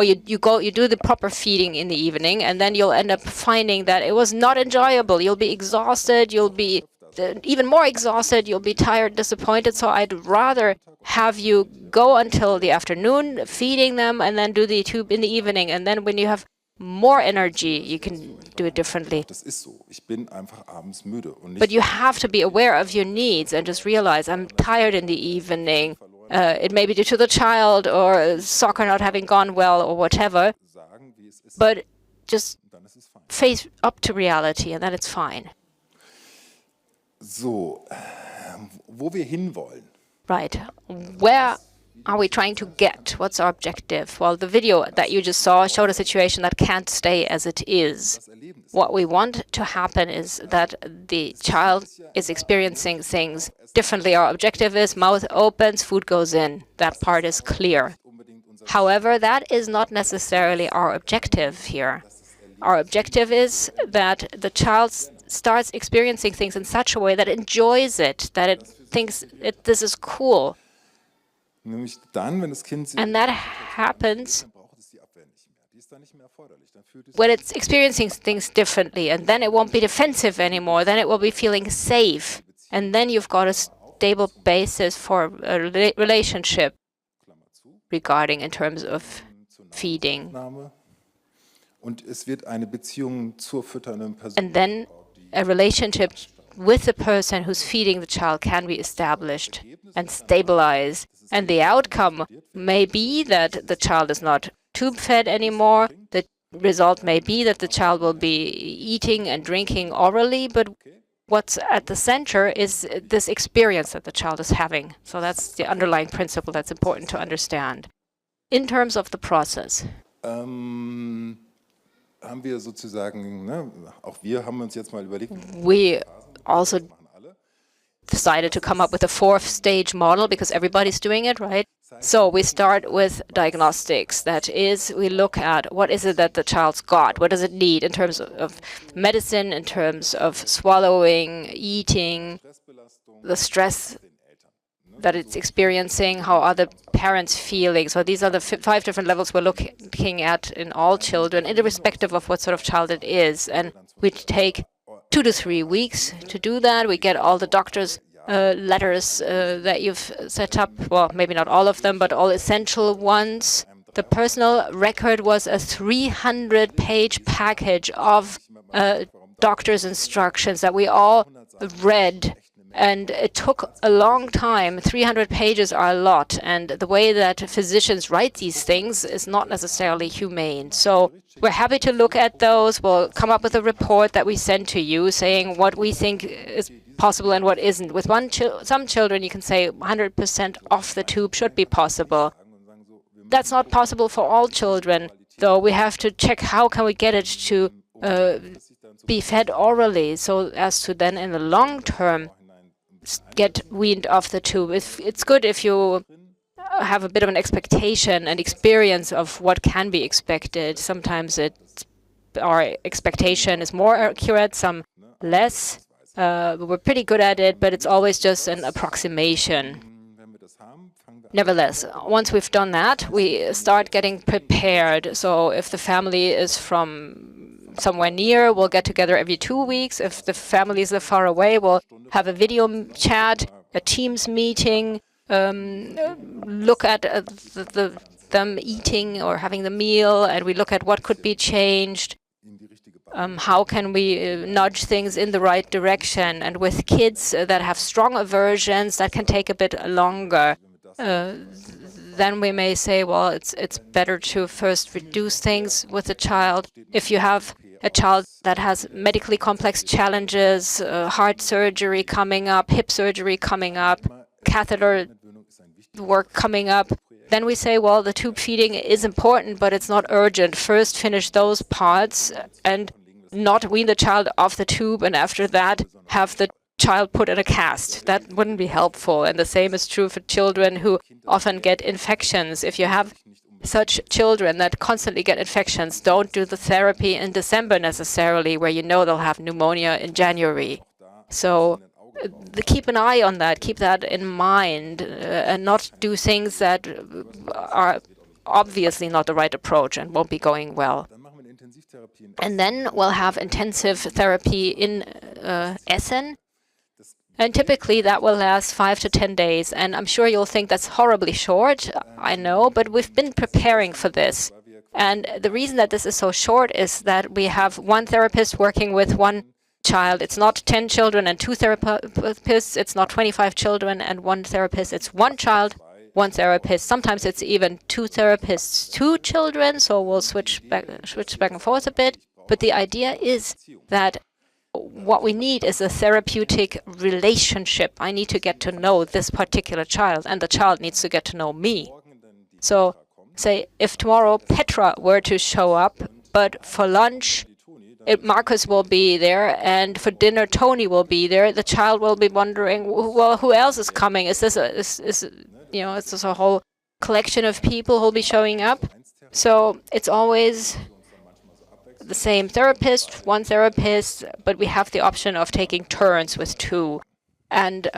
you do the proper feeding in the evening, and then you'll end up finding that it was not enjoyable. You'll be exhausted. You'll be even more exhausted. You'll be tired, disappointed. So I'd rather have you go until the afternoon feeding them, and then do the tube in the evening. And then when you have more energy, you can do it differently. But you have to be aware of your needs and just realize, I'm tired in the evening. It may be due to the child or soccer not having gone well or whatever. But just face up to reality, and then it's fine. Right. Where are we trying to get? What's our objective? Well, the video that you just saw showed a situation that can't stay as it is. What we want to happen is that the child is experiencing things differently. Our objective is mouth opens, food goes in. That part is clear. However, that is not necessarily our objective here. Our objective is that the child starts experiencing things in such a way that it enjoys it, that it thinks this is cool. And that happens when it's experiencing things differently, and then it won't be defensive anymore, then it will be feeling safe, and then you've got a stable basis for a relationship regarding in terms of feeding. And then a relationship with the person who's feeding the child can be established and stabilized. And the outcome may be that the child is not tube-fed anymore. The result may be that the child will be eating and drinking orally, but what's at the center is this experience that the child is having. So that's the underlying principle that's important to understand. In terms of the process. We also decided to come up with a 4-stage model because everybody's doing it, right? So we start with diagnostics. That is, we look at what is it that the child's got, what does it need in terms of medicine, in terms of swallowing, eating, the stress that it's experiencing, how are the parents feeling. So these are the 5 different levels we're looking at in all children, irrespective of what sort of child it is. And we take 2 to 3 weeks to do that. We get all the doctors' letters that you've set up. Well, maybe not all of them, but all essential ones. The personal record was a 300-page package of doctor's instructions that we all read. And it took a long time. 300 pages are a lot. And the way that physicians write these things is not necessarily humane. So we're happy to look at those. We'll come up with a report that we send to you saying what we think is possible and what isn't. With some children, you can say 100% off the tube should be possible. That's not possible for all children, though. We have to check how can we get it to be fed orally, so as to then in the long term get weaned off the tube. It's good if you have a bit of an expectation and experience of what can be expected. Sometimes our expectation is more accurate, some less. We're pretty good at it, but it's always just an approximation. Nevertheless, once we've done that, we start getting prepared. So if the family is from somewhere near, we'll get together every 2 weeks. If the families are far away, we'll have a video chat, a Teams meeting, look at them eating or having the meal, and we look at what could be changed. How can we nudge things in the right direction? And with kids that have strong aversions, that can take a bit longer. Then we may say, well, it's better to first reduce things with the child. If you have a child that has medically complex challenges, heart surgery coming up, hip surgery coming up, catheter work coming up, then we say, well, the tube feeding is important, but it's not urgent. First, finish those parts and not wean the child off the tube, and after that, have the child put in a cast. That wouldn't be helpful. And the same is true for children who often get infections. If you have such children that constantly get infections, don't do the therapy in December necessarily, where you know they'll have pneumonia in January. So keep an eye on that, keep that in mind, and not do things that are obviously not the right approach and won't be going well. And then we'll have intensive therapy in Essen. And typically that will last 5 to 10 days. And I'm sure you'll think that's horribly short, I know, but we've been preparing for this. And the reason that this is so short is that we have one therapist working with one child. It's not 10 children and 2 therapists. It's not 25 children and 1 therapist. It's 1 child, 1 therapist. Sometimes it's even 2 therapists, 2 children. So we'll switch back and forth a bit. But the idea is that what we need is a therapeutic relationship. I need to get to know this particular child, and the child needs to get to know me. So, say, if tomorrow Petra were to show up, but for lunch, Markus will be there, and for dinner Tony will be there, the child will be wondering, well, who else is coming? Is this is this a whole collection of people who'll be showing up? So it's always the same therapist, one therapist, but we have the option of taking turns with two. And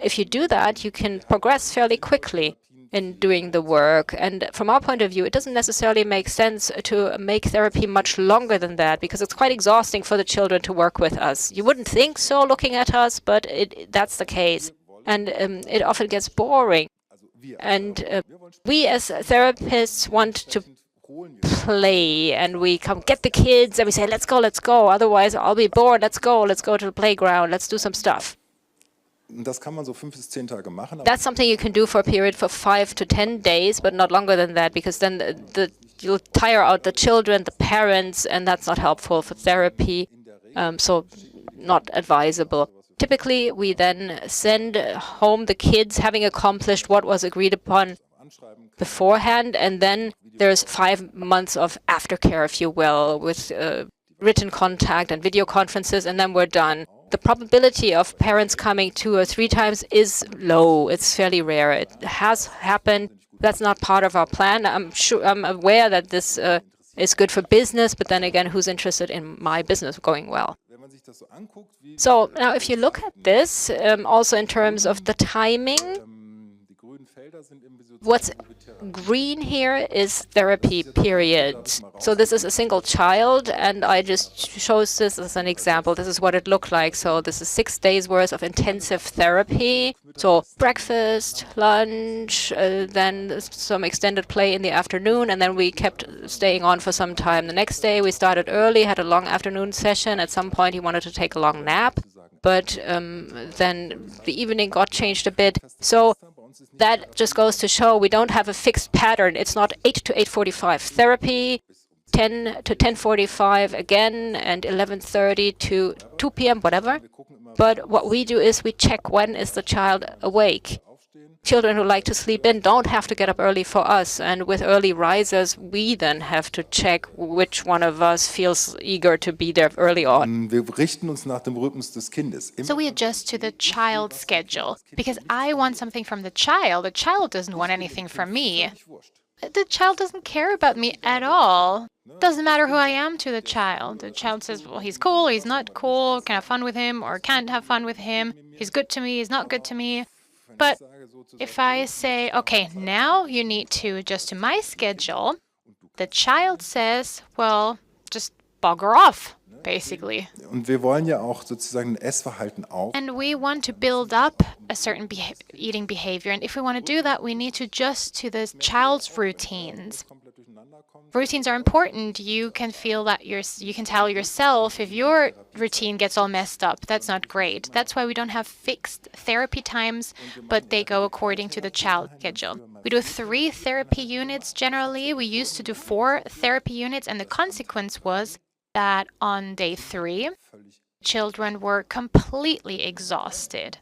if you do that, you can progress fairly quickly in doing the work. And from our point of view, it doesn't necessarily make sense to make therapy much longer than that, because it's quite exhausting for the children to work with us. You wouldn't think so looking at us, but that's the case. And it often gets boring. And we as therapists want to play, and we come get the kids and we say, let's go, otherwise I'll be bored, let's go to the playground, let's do some stuff. Das kann man so 5 bis 10 Tage machen. That's something you can do for a period for 5 to 10 days, but not longer than that, because then you'll tire out the children, the parents, and that's not helpful for therapy, so not advisable. Typically, we then send home the kids having accomplished what was agreed upon beforehand, and then there's 5 months of aftercare, if you will, with written contact and video conferences, and then we're done. The probability of parents coming 2 or 3 times is low. It's fairly rare. It has happened. That's not part of our plan. I'm aware that this is good for business, but then again, who's interested in my business going well? So now if you look at this, also in terms of the timing, what's green here is therapy periods. So this is a single child, and I just chose this as an example. This is what it looked like. So this is 6 days worth of intensive therapy. So breakfast, lunch, then some extended play in the afternoon, and then we kept staying on for some time. The next day we started early, had a long afternoon session. At some point he wanted to take a long nap, but then the evening got changed a bit. So that just goes to show we don't have a fixed pattern. It's not 8 to 8:45 therapy, 10 to 10:45 again, and 11:30 to 2 p.m., whatever. But what we do is we check when is the child awake. Children who like to sleep in don't have to get up early for us. And with early risers, we then have to check which one of us feels eager to be there early on. Wir richten uns nach dem Rhythmus des Kindes. So we adjust to the child's schedule, because I want something from the child. The child doesn't want anything from me. The child doesn't care about me at all. Doesn't matter who I am to the child. The child says, well, he's cool, he's not cool, can I have fun with him or can't have fun with him. He's good to me, he's not good to me. But if I say, okay, now you need to adjust to my schedule, the child says, well, just bugger off, basically. Und wir wollen ja auch sozusagen ein Essverhalten auf. And we want to build up a certain eating behavior. And if we want to do that, we need to adjust to the child's routines. Routines are important. You can feel that you can tell yourself if your routine gets all messed up. That's not great. That's why we don't have fixed therapy times, but they go according to the child schedule. We do 3 therapy units generally. We used to do 4 therapy units, and the consequence was that on day 3, children were completely exhausted.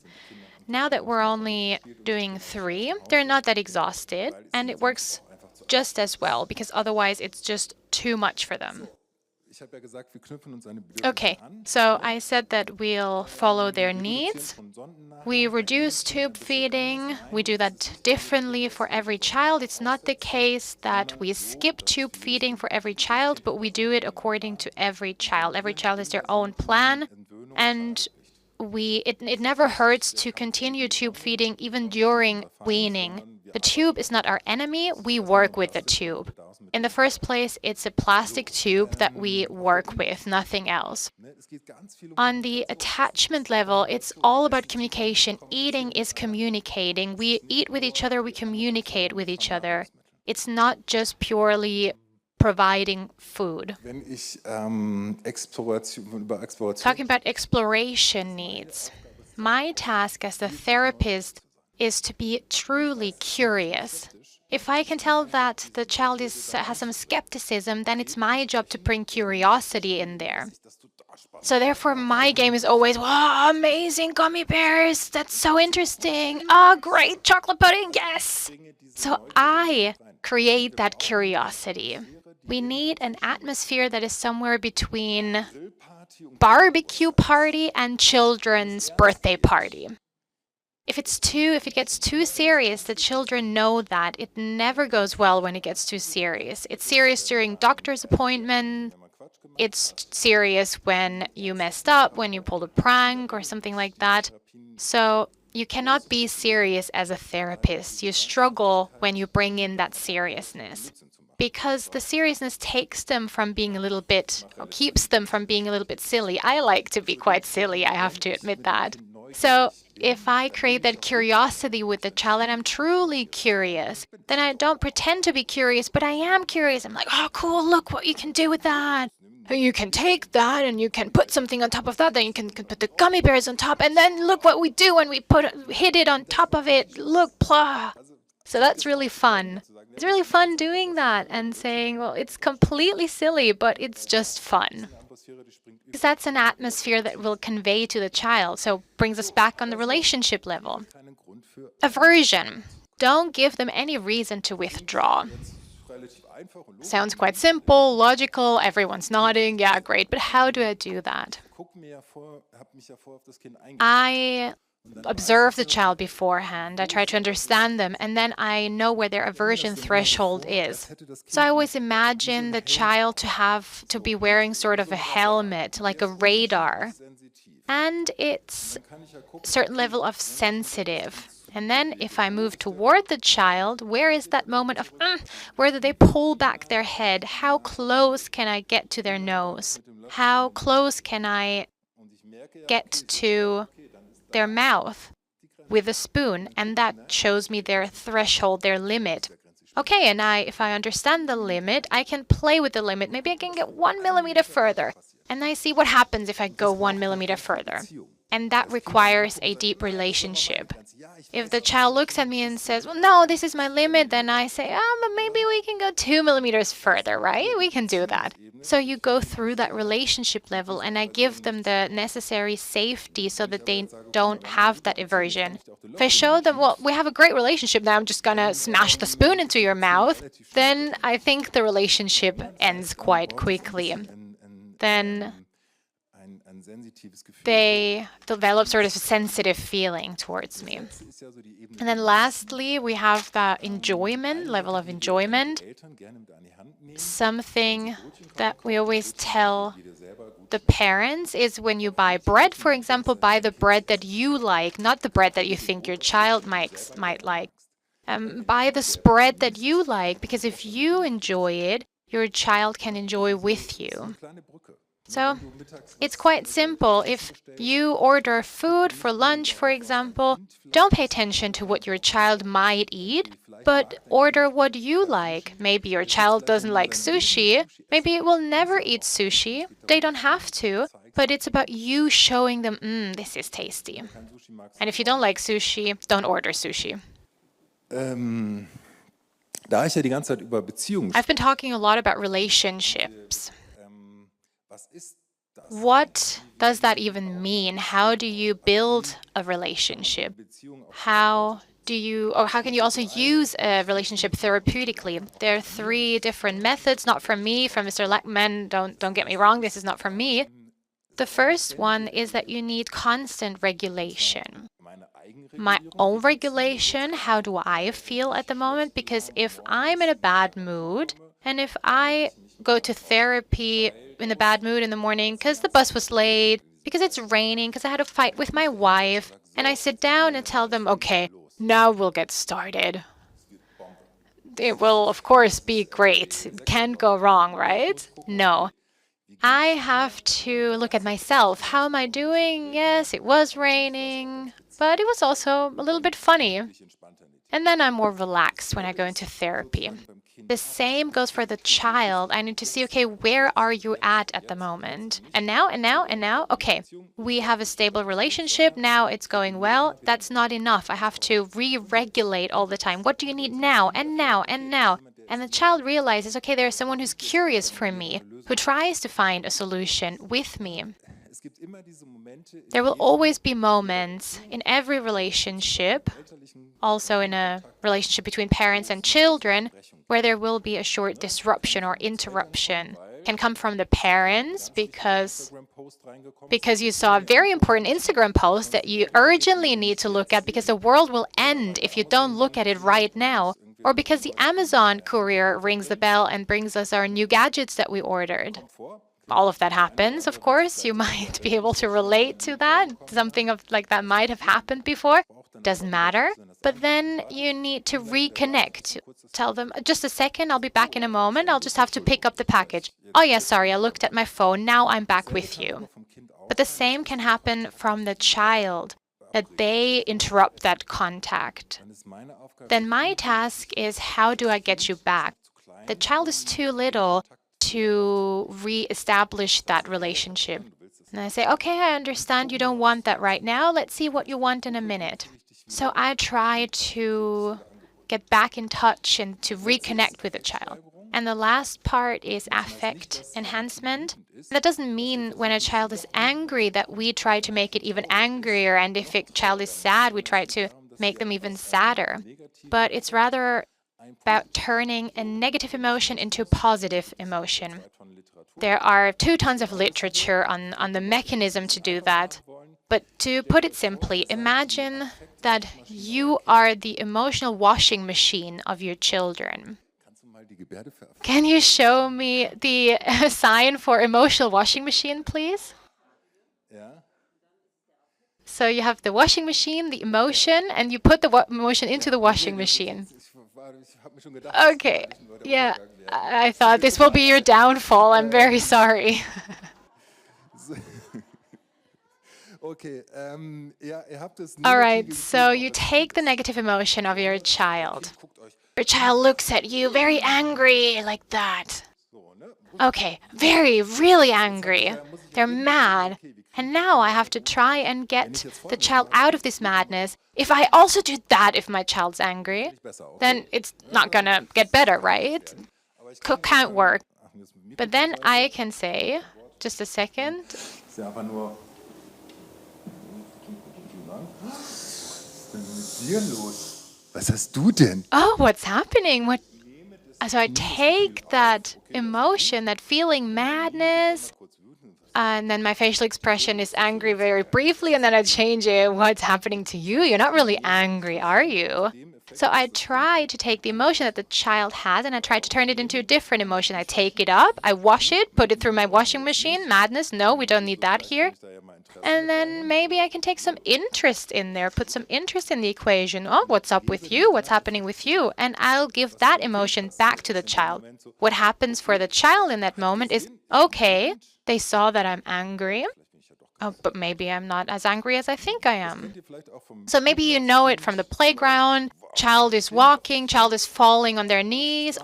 Now that we're only doing 3, they're not that exhausted, and it works just as well, because otherwise it's just too much for them. Okay, so I said that we'll follow their needs. We reduce tube feeding. We do that differently for every child. It's not the case that we skip tube feeding for every child, but we do it according to every child. Every child has their own plan, and it never hurts to continue tube feeding even during weaning. The tube is not our enemy. We work with the tube. In the first place, it's a plastic tube that we work with, nothing else. On the attachment level, it's all about communication. Eating is communicating. We eat with each other, we communicate with each other. It's not just purely providing food. Talking about exploration needs. My task as the therapist is to be truly curious. If I can tell that the child has some skepticism, then it's my job to bring curiosity in there. So therefore, my game is always, wow, amazing gummy bears, that's so interesting. Oh, great chocolate pudding, yes. So I create that curiosity. We need an atmosphere that is somewhere between barbecue party and children's birthday party. If it gets too serious, the children know that. It never goes well when it gets too serious. It's serious during doctor's appointment, it's serious when you messed up, when you pulled a prank or something like that. So you cannot be serious as a therapist. You struggle when you bring in that seriousness, because the seriousness takes them from being a little bit, or keeps them from being a little bit silly. I like to be quite silly, I have to admit that. So if I create that curiosity with the child and I'm truly curious, then I don't pretend to be curious, but I am curious. I'm like, oh, cool, look what you can do with that. You can take that and you can put something on top of that, then you can put the gummy bears on top, and then look what we do when we hit it on top of it. Look, blah. So that's really fun. It's really fun doing that and saying, well, it's completely silly, but it's just fun. Because that's an atmosphere that will convey to the child. So brings us back on the relationship level. Aversion. Don't give them any reason to withdraw. Sounds quite simple, logical, everyone's nodding, yeah, great, but how do I do that? I observe the child beforehand, I try to understand them, and then I know where their aversion threshold is. So I always imagine the child to be wearing sort of a helmet, like a radar, and it's a certain level of sensitive. And then if I move toward the child, where is that moment of, where do they pull back their head? How close can I get to their nose? How close can I get to their mouth with a spoon? And that shows me their threshold, their limit. Okay, and if I understand the limit, I can play with the limit. Maybe I can get 1 millimeter further. And I see what happens if I go 1 millimeter further. And that requires a deep relationship. If the child looks at me and says, well, no, this is my limit, then I say, but maybe we can go 2 millimeters further, right? We can do that. So you go through that relationship level, and I give them the necessary safety so that they don't have that aversion. If I show them, well, we have a great relationship, now I'm just going to smash the spoon into your mouth, then I think the relationship ends quite quickly. Then they develop sort of a sensitive feeling towards me. And then lastly, we have the enjoyment, level of enjoyment. Something that we always tell the parents is when you buy bread, for example, buy the bread that you like, not the bread that you think your child might like. Buy the spread that you like, because if you enjoy it, your child can enjoy with you. So it's quite simple. If you order food for lunch, for example, don't pay attention to what your child might eat, but order what you like. Maybe your child doesn't like sushi. Maybe it will never eat sushi. They don't have to, but it's about you showing them, this is tasty. And if you don't like sushi, don't order sushi. I've been talking a lot about relationships. What does that even mean? How do you build a relationship? How can you also use a relationship therapeutically? There are 3 different methods, not from me, from Mr. Lackman. Don't get me wrong, this is not from me. The first one is that you need constant regulation. My own regulation, how do I feel at the moment? Because if I'm in a bad mood, and if I go to therapy in a bad mood in the morning because the bus was late, because it's raining, because I had a fight with my wife, and I sit down and tell them, okay, now we'll get started. It will, of course, be great. It can't go wrong, right? No. I have to look at myself. How am I doing? Yes, it was raining, but it was also a little bit funny. And then I'm more relaxed when I go into therapy. The same goes for the child. I need to see, okay, where are you at the moment? And now? Okay, we have a stable relationship. Now it's going well. That's not enough. I have to re-regulate all the time. What do you need now? And now? And now? And the child realizes, okay, there's someone who's curious for me, who tries to find a solution with me. There will always be moments in every relationship, also in a relationship between parents and children, where there will be a short disruption or interruption. It can come from the parents because you saw a very important Instagram post that you urgently need to look at because the world will end if you don't look at it right now. Or because the Amazon courier rings the bell and brings us our new gadgets that we ordered. all of that happens, of course. You might be able to relate to that. Something like that might have happened before. Doesn't matter. But then you need to reconnect. Tell them, just a second, I'll be back in a moment. I'll just have to pick up the package. Oh, yeah, sorry, I looked at my phone. Now I'm back with you. But the same can happen from the child, that they interrupt that contact. Then my task is, how do I get you back? The child is too little to re-establish that relationship. And I say, okay, I understand you don't want that right now. Let's see what you want in a minute. So I try to get back in touch and to reconnect with the child. And the last part is affect enhancement. That doesn't mean when a child is angry that we try to make it even angrier, and if a child is sad, we try to make them even sadder. But it's rather about turning a negative emotion into a positive emotion. There are 2 tons of literature on the mechanism to do that. But to put it simply, imagine that you are the emotional washing machine of your children. Can you show me the sign for emotional washing machine, please? So you have the washing machine, the emotion, and you put the emotion into the washing machine. Okay, yeah, I thought this will be your downfall. I'm very sorry. All right, so you take the negative emotion of your child. Your child looks at you very angry, like that. Okay, really angry. They're mad. And now I have to try and get the child out of this madness. If I also do that, if my child's angry, then it's not gonna get better, right? Can't work. But then I can say, just a second. Was hast du denn? Oh, what's happening? So I take that emotion, that feeling, madness, and then my facial expression is angry very briefly, and then I change it. What's happening to you? You're not really angry, are you? So I try to take the emotion that the child has, and I try to turn it into a different emotion. I take it up, I wash it, put it through my washing machine. Madness, no, we don't need that here. And then maybe I can take some interest in there, put some interest in the equation. Oh, what's up with you? What's happening with you? And I'll give that emotion back to the child. What happens for the child in that moment is, okay, they saw that I'm angry. Oh, but maybe I'm not as angry as I think I am. So maybe you know it from the playground. Child is walking, child is falling on their knees.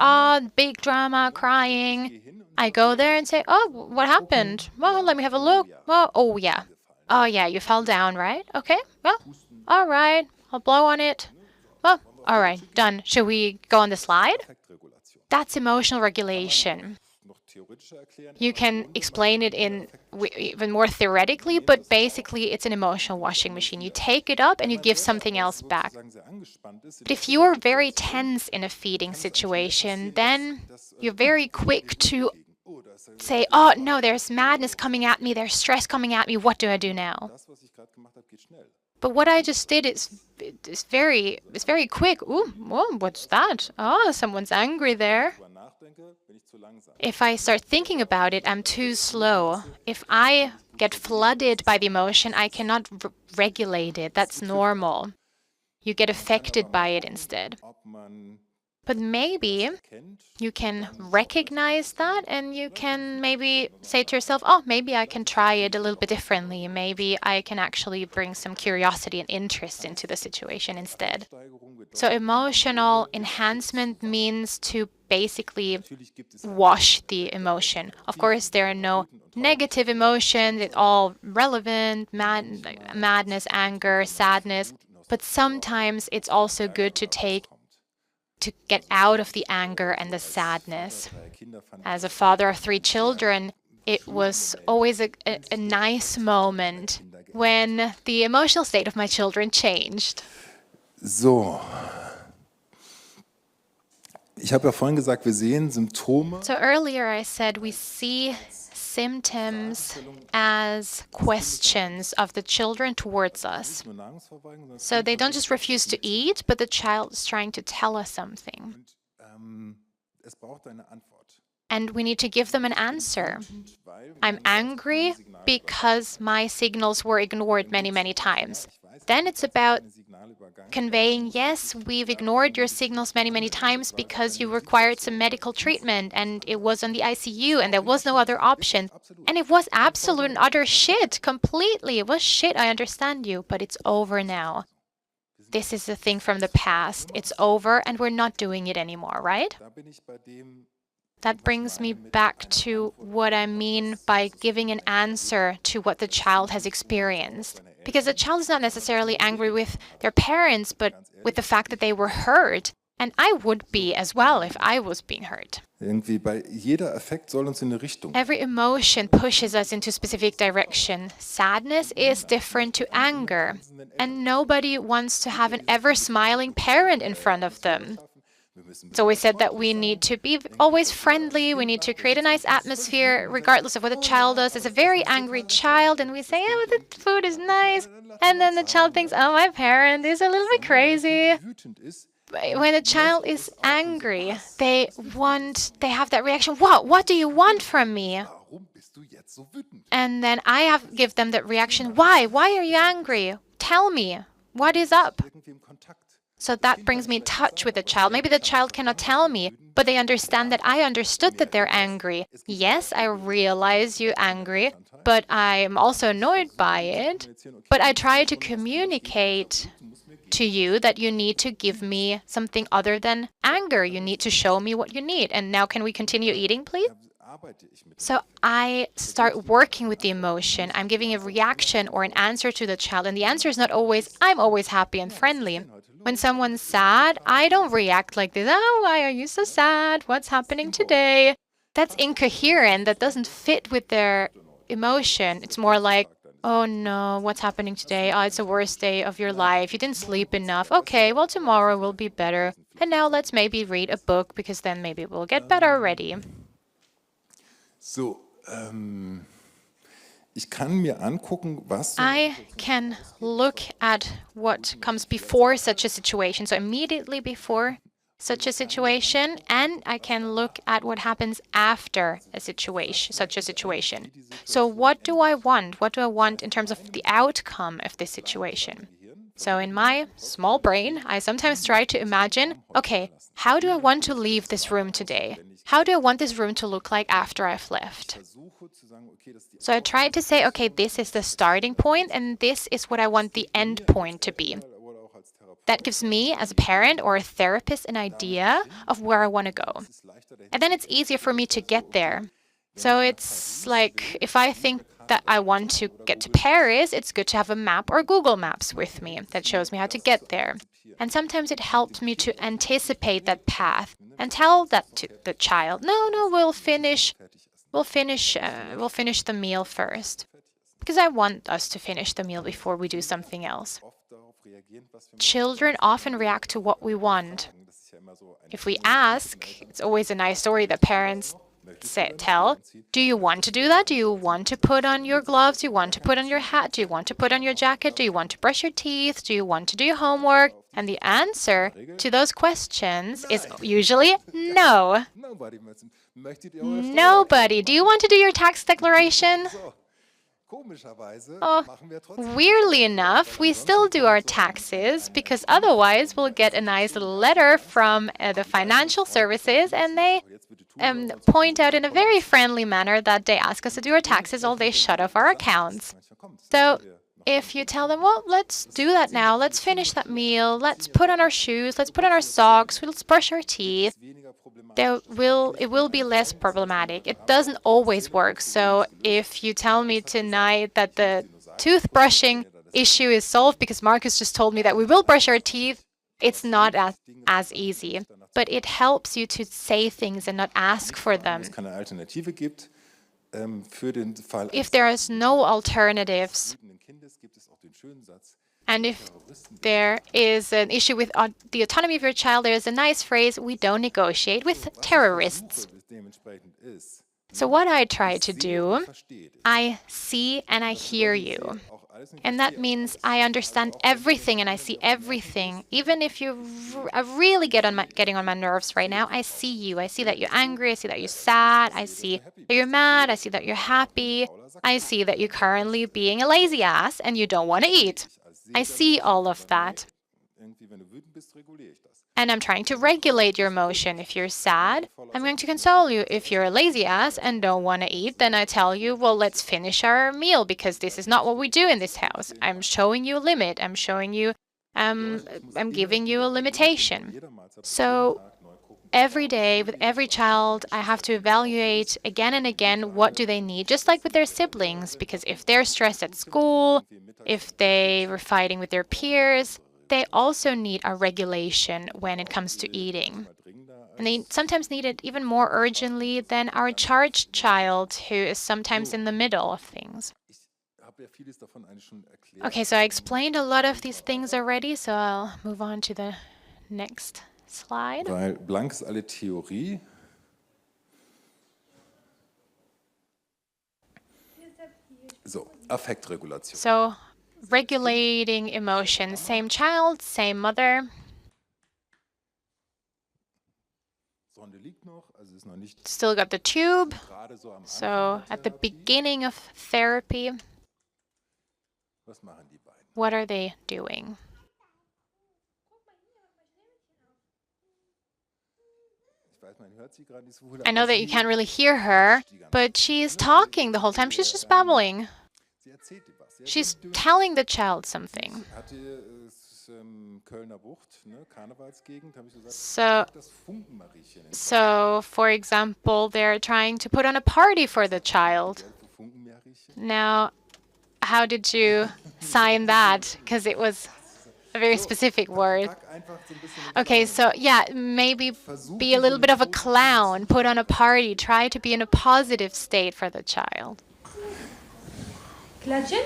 Big drama, crying. I go there and say, oh, what happened? Well, let me have a look. Well, oh, yeah. Oh, yeah, you fell down, right? Okay, well, all right. I'll blow on it. Well, all right, done. Should we go on the slide? That's emotional regulation. You can explain it in even more theoretically, but basically it's an emotional washing machine. You take it up and you give something else back. But if you're very tense in a feeding situation, then you're very quick to say, oh, no, there's madness coming at me, there's stress coming at me, what do I do now? But what I just did is very quick. Ooh, whoa, what's that? Oh, someone's angry there. If I start thinking about it, I'm too slow. If I get flooded by the emotion, I cannot regulate it. That's normal. You get affected by it instead. But maybe you can recognize that and you can maybe say to yourself, oh, maybe I can try it a little bit differently. Maybe I can actually bring some curiosity and interest into the situation instead. So emotional enhancement means to basically wash the emotion. Of course, there are no negative emotions. It's all relevant, madness, anger, sadness. But sometimes it's also good to get out of the anger and the sadness. As a father of 3 children, it was always a nice moment when the emotional state of my children changed. So. Ich habe ja vorhin gesagt, wir sehen Symptome. So earlier I said we see symptoms as questions of the children towards us. So they don't just refuse to eat, but the child is trying to tell us something. and we need to give them an answer. I'm angry because my signals were ignored many, many times. Then it's about conveying, yes, we've ignored your signals many, many times because you required some medical treatment and it was on the ICU and there was no other option. And it was absolute and utter shit, completely. It was shit, I understand you, but it's over now. This is the thing from the past. It's over and we're not doing it anymore, right? That brings me back to what I mean by giving an answer to what the child has experienced. Because the child is not necessarily angry with their parents, but with the fact that they were hurt. And I would be as well if I was being hurt. Every emotion pushes us into a specific direction. Sadness is different to anger. And nobody wants to have an ever-smiling parent in front of them. So we said that we need to be always friendly, we need to create a nice atmosphere, regardless of what the child does. It's a very angry child, and we say, oh, the food is nice. And then the child thinks, oh, my parent is a little bit crazy. When a child is angry, they have that reaction, what do you want from me? And then I give them that reaction, why are you angry? Tell me, what is up? So that brings me in touch with the child. Maybe the child cannot tell me, but they understand that I understood that they're angry. Yes, I realize you're angry, but I'm also annoyed by it. But I try to communicate to you that you need to give me something other than anger. You need to show me what you need. And now can we continue eating, please? So I start working with the emotion. I'm giving a reaction or an answer to the child. And the answer is not always, I'm always happy and friendly. When someone's sad, I don't react like this. Oh, why are you so sad? What's happening today? That's incoherent. That doesn't fit with their emotion. It's more like, oh no, what's happening today? Oh, it's the worst day of your life. You didn't sleep enough. Okay, well, tomorrow will be better. And now let's maybe read a book because then maybe we'll get better already. So, I can look at what comes before such a situation, so immediately before such a situation, and I can look at what happens after a situation, such a situation. So what do I want? What do I want in terms of the outcome of this situation? So in my small brain, I sometimes try to imagine, okay, how do I want to leave this room today? How do I want this room to look like after I've left? So I try to say, okay, this is the starting point, and this is what I want the end point to be. That gives me, as a parent or a therapist, an idea of where I want to go. And then it's easier for me to get there. So it's like, if I think that I want to get to Paris, it's good to have a map or Google Maps with me that shows me how to get there. And sometimes it helps me to anticipate that path and tell that to the child, no, we'll finish the meal first. Because I want us to finish the meal before we do something else. Children often react to what we want. If we ask, it's always a nice story that parents tell, do you want to do that? Do you want to put on your gloves? Do you want to put on your hat? Do you want to put on your jacket? Do you want to brush your teeth? Do you want to do your homework? And the answer to those questions is usually no. Nobody. Do you want to do your tax declaration? Oh, weirdly enough, we still do our taxes because otherwise we'll get a nice little letter from the financial services and they point out in a very friendly manner that they ask us to do our taxes or they shut off our accounts. So if you tell them, well, let's do that now, let's finish that meal, let's put on our shoes, let's put on our socks, let's brush our teeth, it will be less problematic. It doesn't always work. So if you tell me tonight that the toothbrushing issue is solved because Markus just told me that we will brush our teeth, it's not as easy. But it helps you to say things and not ask for them. If there is no alternatives, and if there is an issue with the autonomy of your child, there is a nice phrase, we don't negotiate with terrorists. So what I try to do, I see and I hear you. And that means I understand everything and I see everything. Even if you really getting on my nerves right now, I see you. I see that you're angry. I see that you're sad. I see that you're mad. I see that you're happy. I see that you're currently being a lazy ass and you don't want to eat. I see all of that. And I'm trying to regulate your emotion. If you're sad, I'm going to console you. If you're a lazy ass and don't want to eat, then I tell you, well, let's finish our meal because this is not what we do in this house. I'm showing you a limit. I'm showing you, I'm giving you a limitation. So every day with every child, I have to evaluate again and again what do they need, just like with their siblings, because if they're stressed at school, if they were fighting with their peers, they also need a regulation when it comes to eating. And they sometimes need it even more urgently than our charged child who is sometimes in the middle of things. Okay, so I explained a lot of these things already, so I'll move on to the next slide. Weil blank ist alle Theorie. So, Affektregulation. So, regulating emotions. Same child, same mother. Still got the tube. So, at the beginning of therapy, what are they doing? I know that you can't really hear her, but she's talking the whole time. She's just babbling. She's telling the child something. So, for example, they're trying to put on a party for the child. Now, how did you sign that? Because it was a very specific word. Okay, so yeah, maybe be a little bit of a clown, put on a party, try to be in a positive state for the child. Klatschen?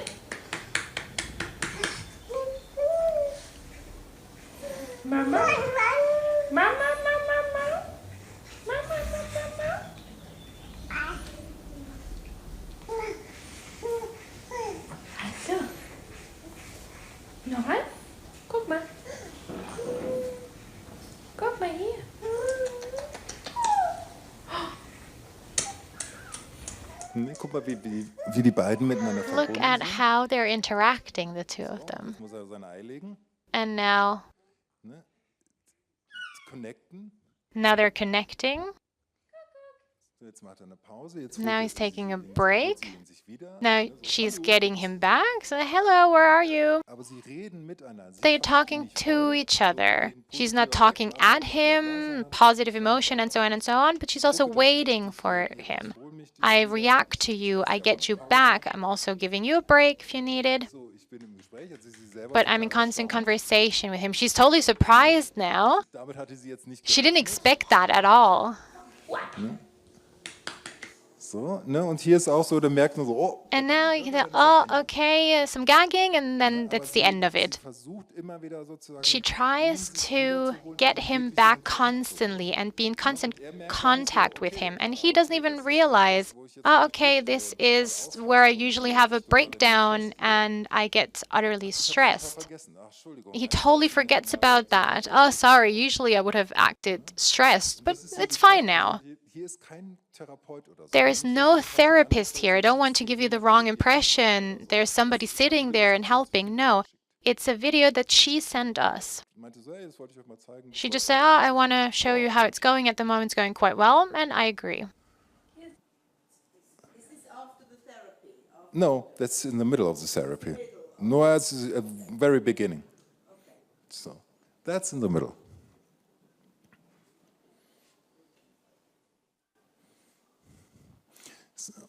Mama? Mama, Mama, Mama? Mama, Mama, Also. Nochmal? Guck mal. Guck mal hier. Guck mal, wie die beiden miteinander verbunden Look at how they're interacting, the two of them. Jetzt muss er sein Ei legen. And now Connecten. Now they're connecting. Jetzt macht er eine Pause. Jetzt Now he's taking a break. Now she's getting him back. So, hello, where are you? Aber sie reden miteinander. They're talking to each other. She's not talking at him, positive emotion and so on, but she's also waiting for him. I react to you, I get you back. I'm also giving you a break if you need it. But I'm in constant conversation with him. She's totally surprised now. She didn't expect that at all. So, ne? Und hier ist auch so, da merkt man so, oh. And now you can tell, oh, okay, some gagging, and then that's the end of it. She tries to get him back constantly and be in constant contact with him. And he doesn't even realize, oh, okay, this is where I usually have a breakdown and I get utterly stressed. He totally forgets about that. Oh, sorry, usually I would have acted stressed, but it's fine now. There is no therapist here. I don't want to give you the wrong impression. There's somebody sitting there and helping. No, it's a video that she sent us. She just said, oh, I want to show you how it's going. At the moment, it's going quite well, and I agree. No, that's in the middle of the therapy. No, it's at the very beginning. So, that's in the middle.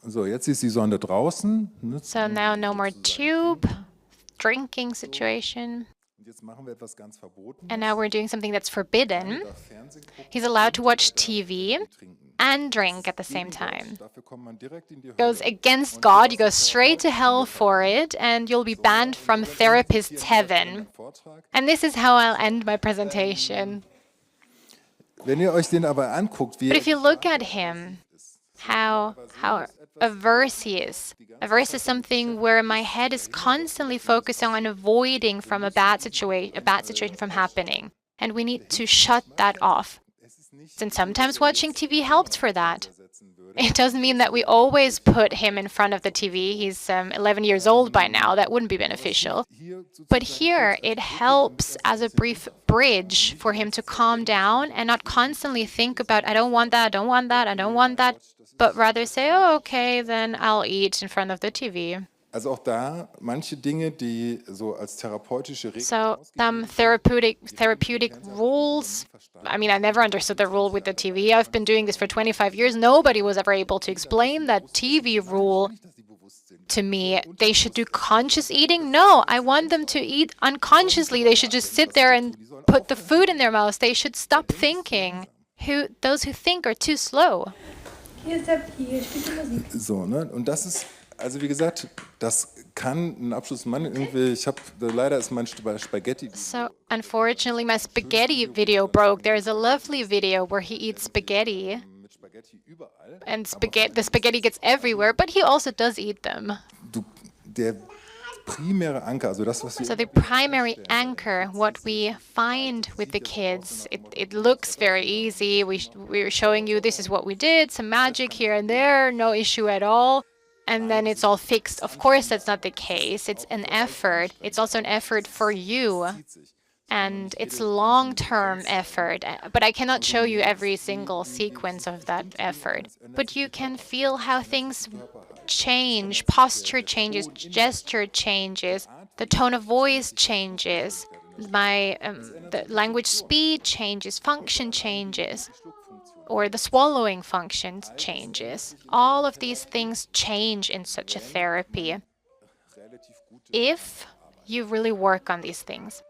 So, jetzt ist die Sonde draußen. So now no more tube, drinking situation. And now we're doing something that's forbidden. He's allowed to watch TV and drink at the same time. Goes against God, you go straight to hell for it, and you'll be banned from therapist's heaven. And this is how I'll end my presentation. Wenn ihr euch den aber anguckt, wie But if you look at him, how averse he is. Averse is something where my head is constantly focusing on avoiding from a bad situation from happening. And we need to shut that off. And sometimes watching TV helps for that. It doesn't mean that we always put him in front of the TV. He's 11 years old by now. That wouldn't be beneficial. But here, it helps as a brief bridge for him to calm down and not constantly think about, I don't want that, I don't want that, I don't want that, but rather say, oh, okay, then I'll eat in front of the TV. Also auch da manche Dinge, die so als therapeutische Regeln. So some therapeutic rules. I mean, I never understood the rule with the TV. I've been doing this for 25 years. Nobody was ever able to explain that TV rule to me. They should do conscious eating. No, I want them to eat unconsciously. They should just sit there and put the food in their mouths. They should stop thinking. Those who think are too slow. So, ne? Und das ist, also wie gesagt, das kann ein Abschluss machen. Irgendwie, leider ist mein Spaghetti. So, unfortunately, my spaghetti video broke. There's a lovely video where he eats spaghetti. And the spaghetti gets everywhere, but he also does eat them. Der primäre Anker, also das, was So the primary anchor, what we find with the kids, it looks very easy. We're showing you this is what we did, some magic here and there, no issue at all. And then it's all fixed. Of course, that's not the case. It's an effort. It's also an effort for you. And it's long-term effort. But I cannot show you every single sequence of that effort. But you can feel how things change. Posture changes, gesture changes, the tone of voice changes, the language speed changes, function changes, or the swallowing function changes. All of these things change in such a therapy if you really work on these things.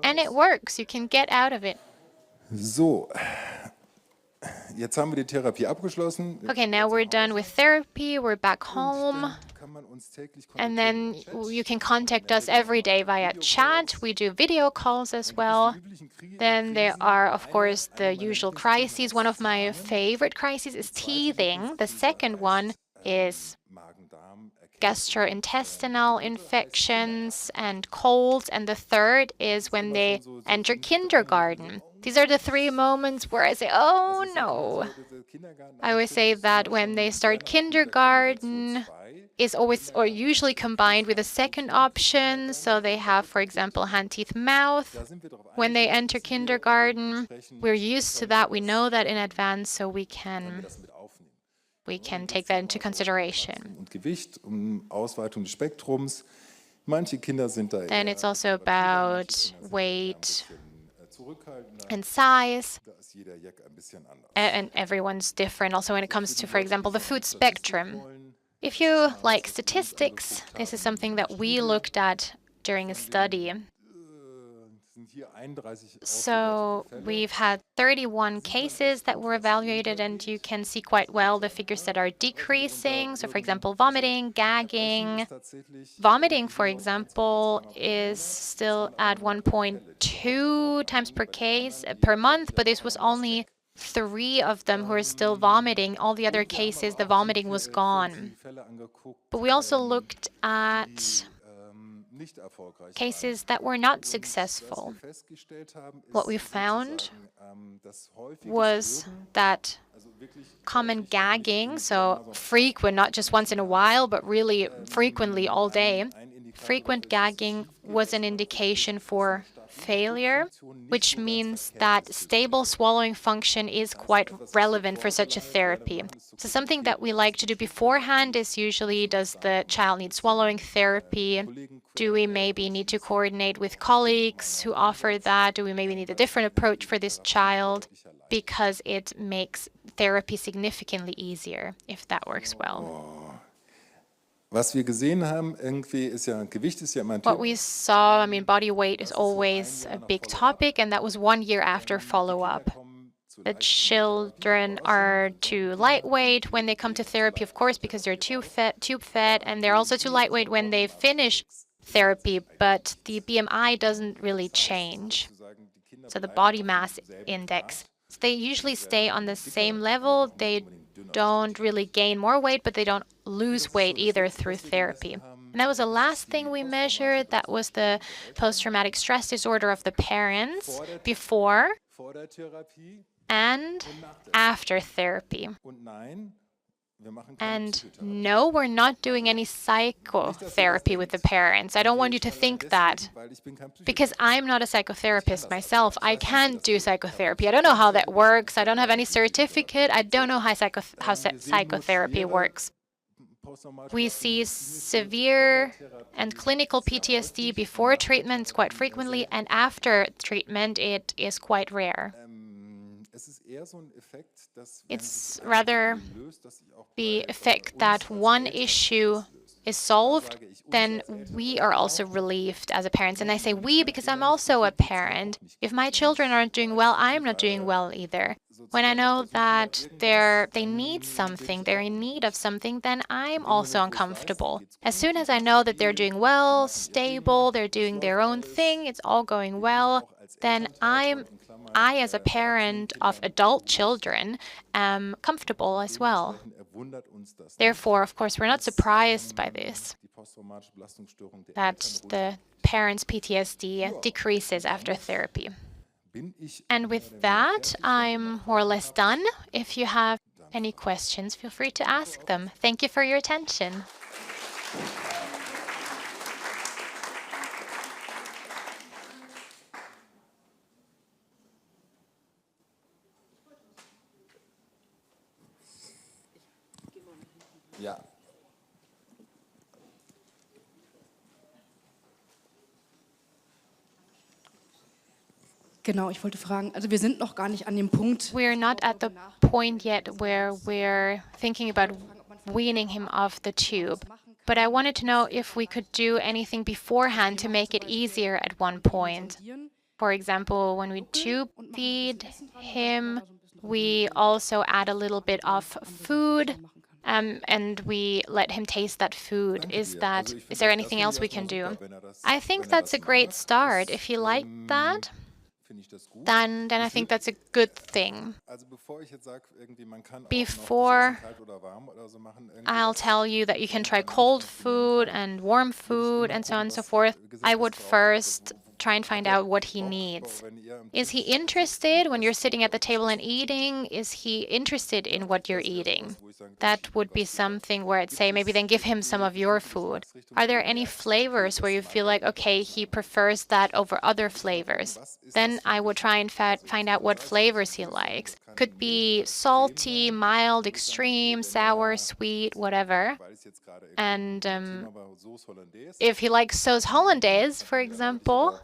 And it works. You can get out of it. So, jetzt haben wir die Therapie abgeschlossen. Okay, now we're done with therapy. We're back home. And then you can contact us every day via chat. We do video calls as well. Then there are, of course, the usual crises. One of my favorite crises is teething. The second one is gastrointestinal infections and colds. And the third is when they enter kindergarten. These are the three moments where I say, oh no. I always say that when they start kindergarten is always or usually combined with a second option. So they have, for example, hand, teeth, mouth. When they enter kindergarten, we're used to that. We know that in advance, so we can take that into consideration. Und Gewicht, Ausweitung des Spektrums. Manche Kinder sind da. Then it's also about weight and size. And everyone's different. Also when it comes to, for example, the food spectrum. If you like statistics, this is something that we looked at during a study. So we've had 31 cases that were evaluated, and you can see quite well the figures that are decreasing. So for example, vomiting, gagging. Vomiting, for example, is still at 1.2 times per case per month, but this was only 3 of them who are still vomiting. All the other cases, the vomiting was gone. But we also looked at cases that were not successful. What we found was that common gagging, so frequent, not just once in a while, but really frequently all day, frequent gagging was an indication for failure, which means that stable swallowing function is quite relevant for such a therapy. So something that we like to do beforehand is usually, does the child need swallowing therapy? Do we maybe need to coordinate with colleagues who offer that? Do we maybe need a different approach for this child? Because it makes therapy significantly easier if that works well. Was wir gesehen haben, irgendwie ist ja, Gewicht ist ja immer ein What we saw, I mean, body weight is always a big topic, and that was 1 year after follow-up. The children are too lightweight when they come to therapy, of course, because they're tube fed, and they're also too lightweight when they finish therapy, but the BMI doesn't really change. So the body mass index. They usually stay on the same level. They don't really gain more weight, but they don't lose weight either through therapy. And that was the last thing we measured. That was the post-traumatic stress disorder of the parents before and after therapy. And no, we're not doing any psychotherapy with the parents. I don't want you to think that, because I'm not a psychotherapist myself. I can't do psychotherapy. I don't know how that works. I don't have any certificate. I don't know how psychotherapy works. We see severe and clinical PTSD before treatment quite frequently, and after treatment it is quite rare. It's rather the effect that one issue is solved, then we are also relieved as a parent. And I say we because I'm also a parent. If my children aren't doing well, I'm not doing well either. When I know that they need something, they're in need of something, then I'm also uncomfortable. As soon as I know that they're doing well, stable, they're doing their own thing, it's all going well, then I, as a parent of adult children, am comfortable as well. Therefore, of course, we're not surprised by this, that the parent's PTSD decreases after therapy. And with that, I'm more or less done. If you have any questions, feel free to ask them. Thank you for your attention. Ja. Genau, ich wollte fragen, also wir sind noch gar nicht an dem Punkt. We're not at the point yet where we're thinking about weaning him off the tube. But I wanted to know if we could do anything beforehand to make it easier at one point. For example, when we tube feed him, we also add a little bit of food, and we let him taste that food. Is there anything else we can do? I think that's a great start. If you like that, then I think that's a good thing. Before I'll tell you that you can try cold food and warm food and so on and so forth, I would first try and find out what he needs. Is he interested when you're sitting at the table and eating? Is he interested in what you're eating? That would be something where I'd say maybe then give him some of your food. Are there any flavors where you feel like, okay, he prefers that over other flavors? Then I would try and find out what flavors he likes. Could be salty, mild, extreme, sour, sweet, whatever. And if he likes sauce hollandaise, for example,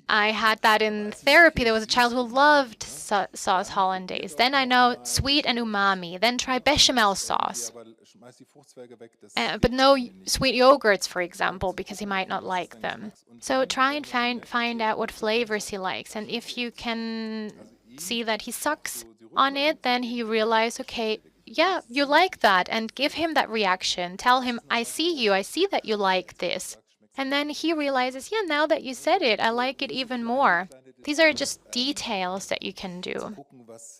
I had that in therapy. There was a child who loved sauce hollandaise. Then I know sweet and umami. Then try bechamel sauce. But no sweet yogurts, for example, because he might not like them. So try and find out what flavors he likes. And if you can see that he sucks on it, then he realizes, okay, yeah, you like that, and give him that reaction. Tell him, I see you, I see that you like this. And then he realizes, yeah, now that you said it, I like it even more. These are just details that you can do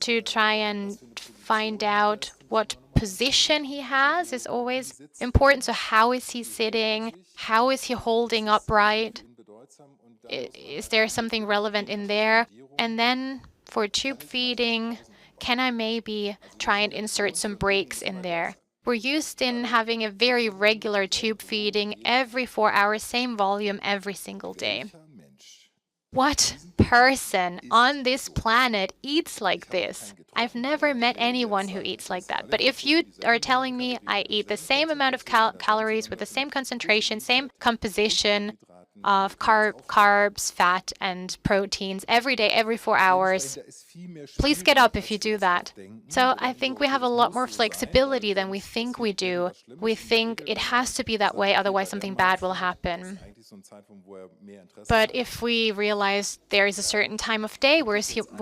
to try and find out what position he has is always important. So how is he sitting? How is he holding upright? Is there something relevant in there? And then for tube feeding, can I maybe try and insert some breaks in there? We're used in having a very regular tube feeding every 4 hours, same volume every single day. What person on this planet eats like this? I've never met anyone who eats like that. But if you are telling me I eat the same amount of calories with the same concentration, same composition of carbs, fat, and proteins every day, every 4 hours, please get up if you do that. So I think we have a lot more flexibility than we think we do. We think it has to be that way, otherwise something bad will happen. But if we realize there is a certain time of day where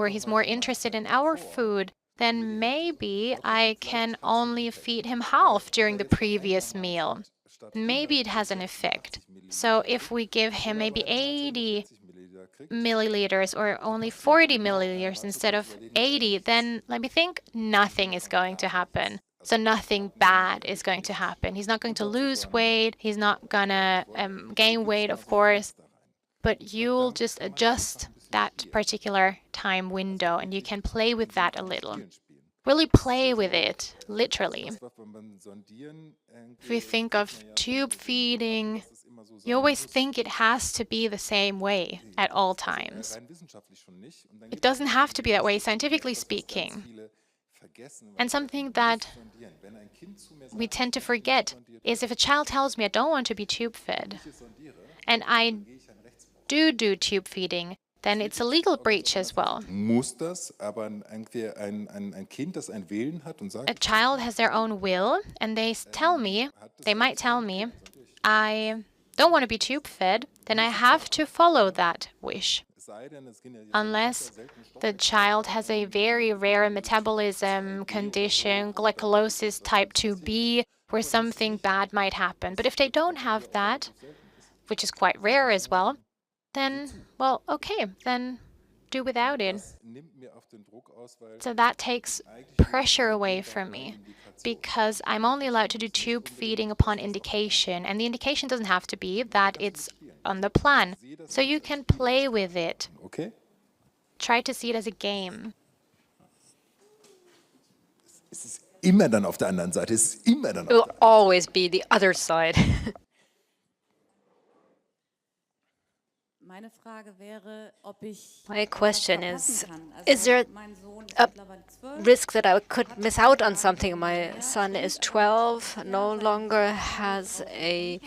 he's more interested in our food, then maybe I can only feed him half during the previous meal. Maybe it has an effect. So if we give him maybe 80 milliliters or only 40 milliliters instead of 80, then let me think, nothing is going to happen. So nothing bad is going to happen. He's not going to lose weight. He's not going to gain weight, of course. But you'll just adjust that particular time window, and you can play with that a little. Really play with it, literally. If we think of tube feeding, you always think it has to be the same way at all times. It doesn't have to be that way, scientifically speaking. And something that we tend to forget is if a child tells me I don't want to be tube fed, and I do tube feeding, then it's a legal breach as well. A child has their own will, and they might tell me, I don't want to be tube fed, then I have to follow that wish. Unless the child has a very rare metabolism condition, glycolysis type 2B, where something bad might happen. But if they don't have that, which is quite rare as well, then, well, okay, then do without it. So that takes pressure away from me, because I'm only allowed to do tube feeding upon indication, and the indication doesn't have to be that it's on the plan. So you can play with it. Okay. Try to see it as a game. It will always be the other side. My question is there a risk that I could miss out on something? My son is 12, no longer has a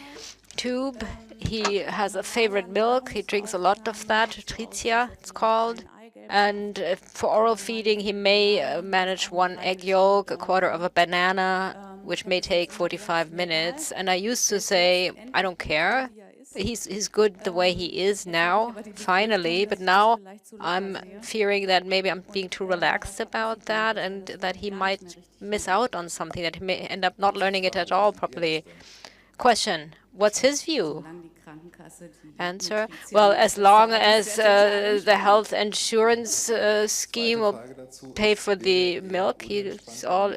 tube. He has a favorite milk. He drinks a lot of that, Tritia, it's called. And for oral feeding, he may manage one egg yolk, a quarter of a banana, which may take 45 minutes. And I used to say, I don't care. He's good the way he is now, finally. But now I'm fearing that maybe I'm being too relaxed about that, and that he might miss out on something, that he may end up not learning it at all properly. Question, what's his view? Answer, well, as long as the health insurance scheme will pay for the milk, he's all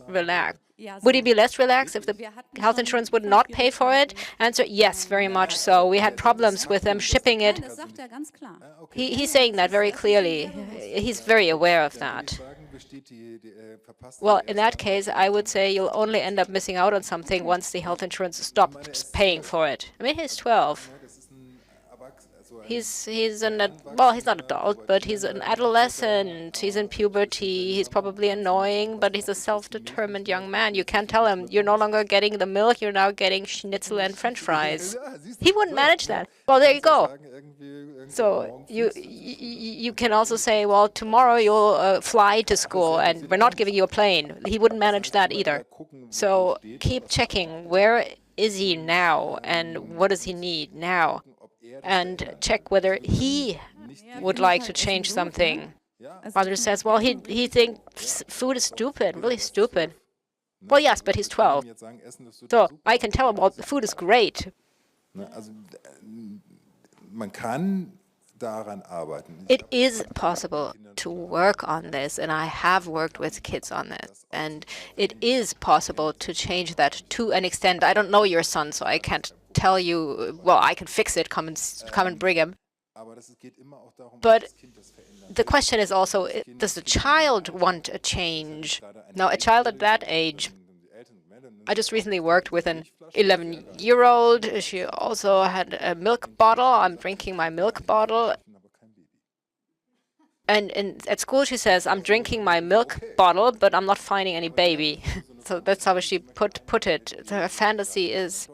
relaxed. Would he be less relaxed if the health insurance would not pay for it? Answer, yes, very much so. We had problems with them shipping it. He's saying that very clearly. He's very aware of that. Well, in that case, I would say you'll only end up missing out on something once the health insurance stops paying for it. I mean, he's 12. He's not adult, but he's an adolescent. He's in puberty. He's probably annoying, but he's a self-determined young man. You can't tell him, you're no longer getting the milk, you're now getting schnitzel and French fries. He wouldn't manage that. Well, there you go. So you can also say, well, tomorrow you'll fly to school, and we're not giving you a plane. He wouldn't manage that either. So keep checking, where is he now, and what does he need now? And check whether he would like to change something. Mother says, well, he thinks food is stupid, really stupid. Well, yes, but he's 12. So I can tell him, well, the food is great. It is possible to work on this, and I have worked with kids on this. And it is possible to change that to an extent. I don't know your son, so I can't tell you, well, I can fix it, come and bring him. But the question is also, does the child want a change? Now, a child at that age, I just recently worked with an 11-year-old. She also had a milk bottle. I'm drinking my milk bottle. And at school she says, I'm drinking my milk bottle, but I'm not finding any baby. So that's how she put it. Her fantasy is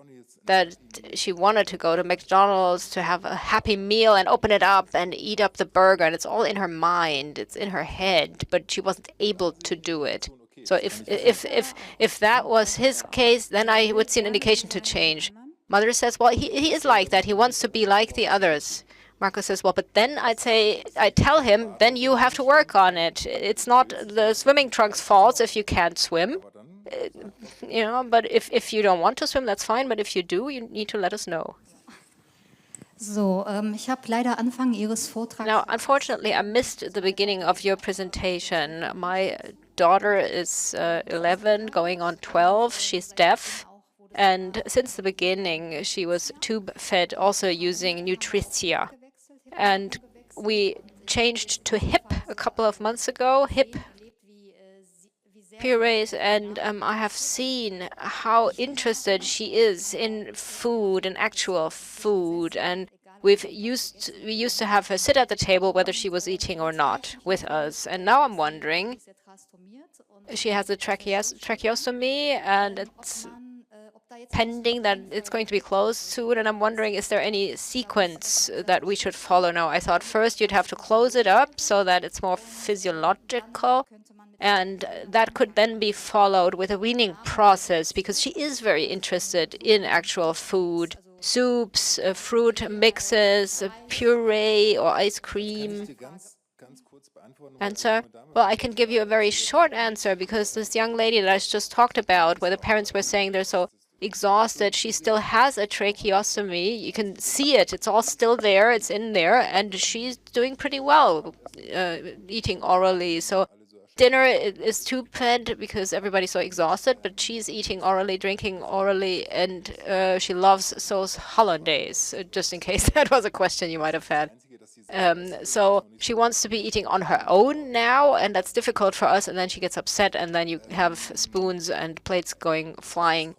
that she wanted to go to McDonald's to have a happy meal and open it up and eat up the burger, and it's all in her mind, it's in her head, but she wasn't able to do it. So if that was his case, then I would see an indication to change. Mother says, well, he is like that, he wants to be like the others. Markus says, well, but then I'd tell him, then you have to work on it. It's not the swimming trunk's fault if you can't swim. But if you don't want to swim, that's fine. But if you do, you need to let us know. Ich habe leider Anfang Ihres Vortrags. Now, unfortunately, I missed the beginning of your presentation. My daughter is 11, going on 12. She's deaf. And since the beginning, she was tube-fed, also using Nutritia. And we changed to HIP a couple of months ago, HIP purees, and I have seen how interested she is in food and actual food. And we used to have her sit at the table whether she was eating or not with us. And now I'm wondering, she has a tracheostomy, and it's pending that it's going to be closed soon, and I'm wondering, is there any sequence that we should follow now? I thought first you'd have to close it up so that it's more physiological, and that could then be followed with a weaning process, because she is very interested in actual food, soups, fruit mixes, puree or ice cream. Answer? Well, I can give you a very short answer, because this young lady that I just talked about, where the parents were saying they're so exhausted, she still has a tracheostomy. You can see it. It's all still there. It's in there. And she's doing pretty well eating orally. So dinner is tube-fed because everybody's so exhausted, but she's eating orally, drinking orally, and she loves sauce hollandaise, just in case that was a question you might have had. So she wants to be eating on her own now, and that's difficult for us, and then she gets upset, and then you have spoons and plates going flying.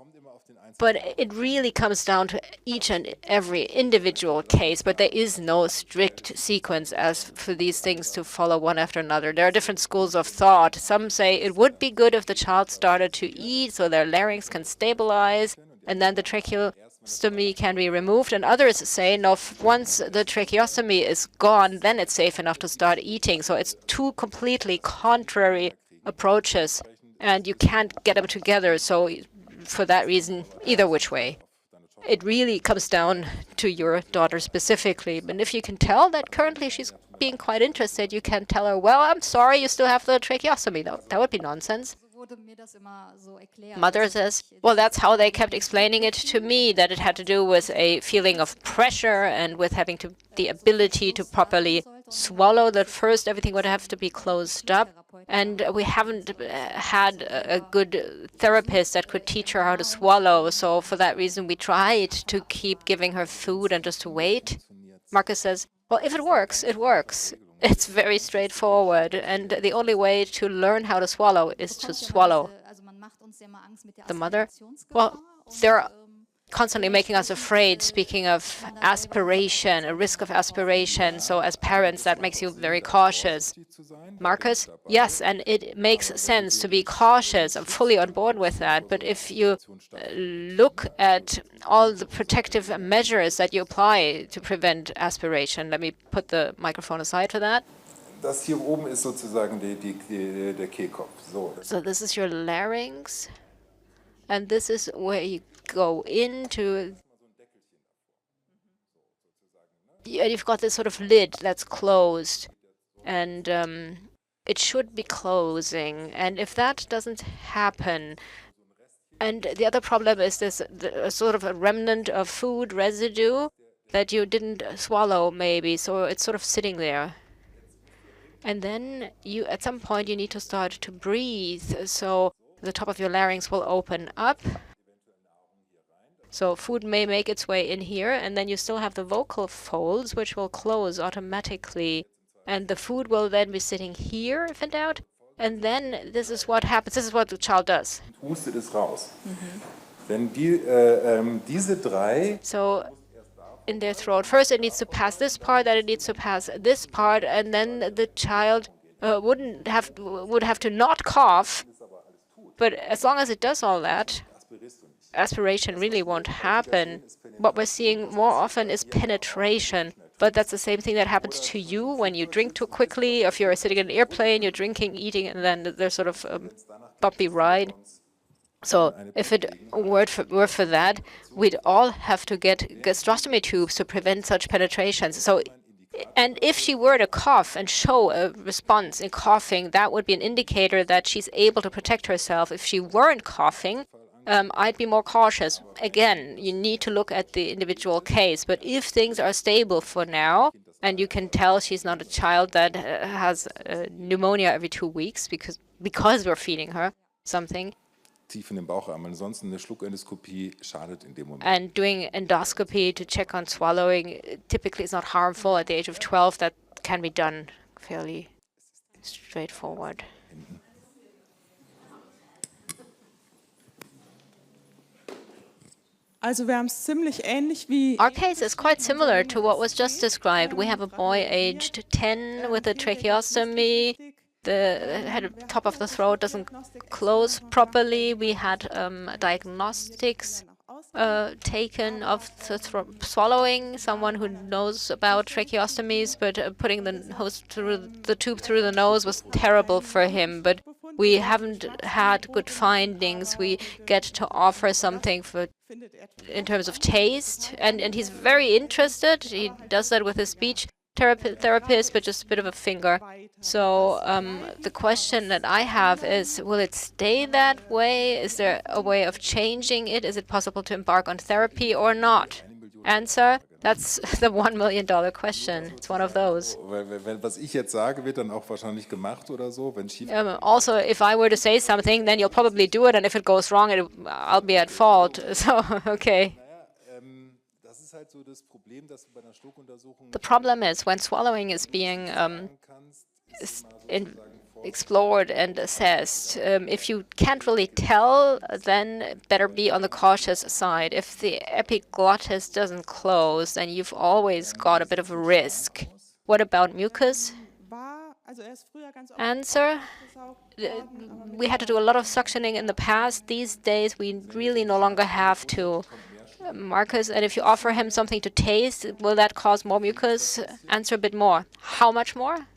But it really comes down to each and every individual case, but there is no strict sequence as for these things to follow one after another. There are different schools of thought. Some say it would be good if the child started to eat so their larynx can stabilize, and then the tracheostomy can be removed. And others say, no, once the tracheostomy is gone, then it's safe enough to start eating. So it's two completely contrary approaches, and you can't get them together. So for that reason, either which way. It really comes down to your daughter specifically. And if you can tell that currently she's being quite interested, you can tell her, well, I'm sorry, you still have the tracheostomy. No, that would be nonsense. Mother says, well, that's how they kept explaining it to me, that it had to do with a feeling of pressure and with having the ability to properly swallow, that first everything would have to be closed up. And we haven't had a good therapist that could teach her how to swallow. So for that reason, we tried to keep giving her food and just to wait. Markus says, well, if it works, it works. It's very straightforward. And the only way to learn how to swallow is to swallow. The mother? Well, they're constantly making us afraid, speaking of aspiration, a risk of aspiration. So as parents, that makes you very cautious. Markus? Yes, and it makes sense to be cautious. I'm fully on board with that. But if you look at all the protective measures that you apply to prevent aspiration, let me put the microphone aside for that. Das hier oben ist sozusagen der Kehlkopf. So this is your larynx, and this is where you go into. You've got this sort of lid that's closed, and it should be closing. And if that doesn't happen, and the other problem is this sort of a remnant of food residue that you didn't swallow, maybe, so it's sort of sitting there. And then you, at some point, you need to start to breathe. So the top of your larynx will open up. So food may make its way in here, and then you still have the vocal folds, which will close automatically. And the food will then be sitting here, if in doubt. And then this is what happens. This is what the child does. Hustet es raus. Denn diese drei. So in their throat, first it needs to pass this part, then it needs to pass this part, and then the child would have to not cough. But as long as it does all that, aspiration really won't happen. What we're seeing more often is penetration. But that's the same thing that happens to you when you drink too quickly. If you're sitting in an airplane, you're drinking, eating, and then there's sort of a bumpy ride. So if it were for that, we'd all have to get gastrostomy tubes to prevent such penetrations. So, and if she were to cough and show a response in coughing, that would be an indicator that she's able to protect herself. If she weren't coughing, I'd be more cautious. Again, you need to look at the individual case. But if things are stable for now, and you can tell she's not a child that has pneumonia every 2 weeks because we're feeding her something, tief in den Baucharm. Ansonsten eine Schluckendoskopie schadet in dem Moment. and doing endoscopy to check on swallowing typically is not harmful at the age of 12. That can be done fairly straightforward. Also wir haben es ziemlich ähnlich wie Our case is quite similar to what was just described. We have a boy aged 10 with a tracheostomy. The head top of the throat doesn't close properly. We had diagnostics taken of the swallowing, someone who knows about tracheostomies, but putting the tube through the nose was terrible for him. But we haven't had good findings. We get to offer something in terms of taste, and he's very interested. He does that with his speech therapist, but just a bit of a finger. So the question that I have is, will it stay that way? Is there a way of changing it? Is it possible to embark on therapy or not? Answer, that's the $1 million question. It's one of those. Was ich jetzt sage, wird dann auch wahrscheinlich gemacht oder so, wenn schief. Also, if I were to say something, then you'll probably do it, and if it goes wrong, I'll be at fault. So, okay. The problem is when swallowing is being explored and assessed, if you can't really tell, then better be on the cautious side. If the epiglottis doesn't close, then you've always got a bit of a risk. What about mucus? Answer, we had to do a lot of suctioning in the past. These days, we really no longer have to. Markus, and if you offer him something to taste, will that cause more mucus? Answer, a bit more. How much more?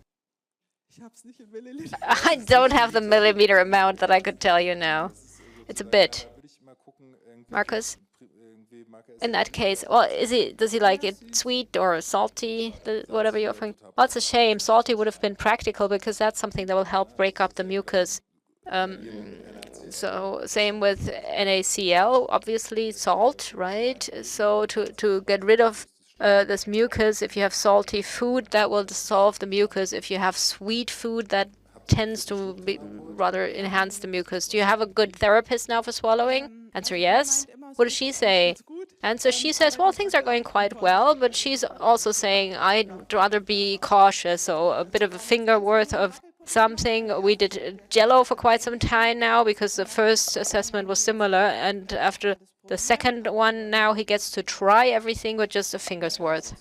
I don't have the millimeter amount that I could tell you now. It's a bit. Markus? In that case, well, does he like it sweet or salty, whatever you're offering? Well, it's a shame. Salty would have been practical because that's something that will help break up the mucus. So same with NaCl, obviously salt, right? So to get rid of this mucus, if you have salty food, that will dissolve the mucus. If you have sweet food, that tends to rather enhance the mucus. Do you have a good therapist now for swallowing? Answer, yes. What does she say? Answer, she says, well, things are going quite well, but she's also saying, I'd rather be cautious, so a bit of a finger worth of something. We did Jello for quite some time now because the first assessment was similar, and after the second one now he gets to try everything with just a finger's worth.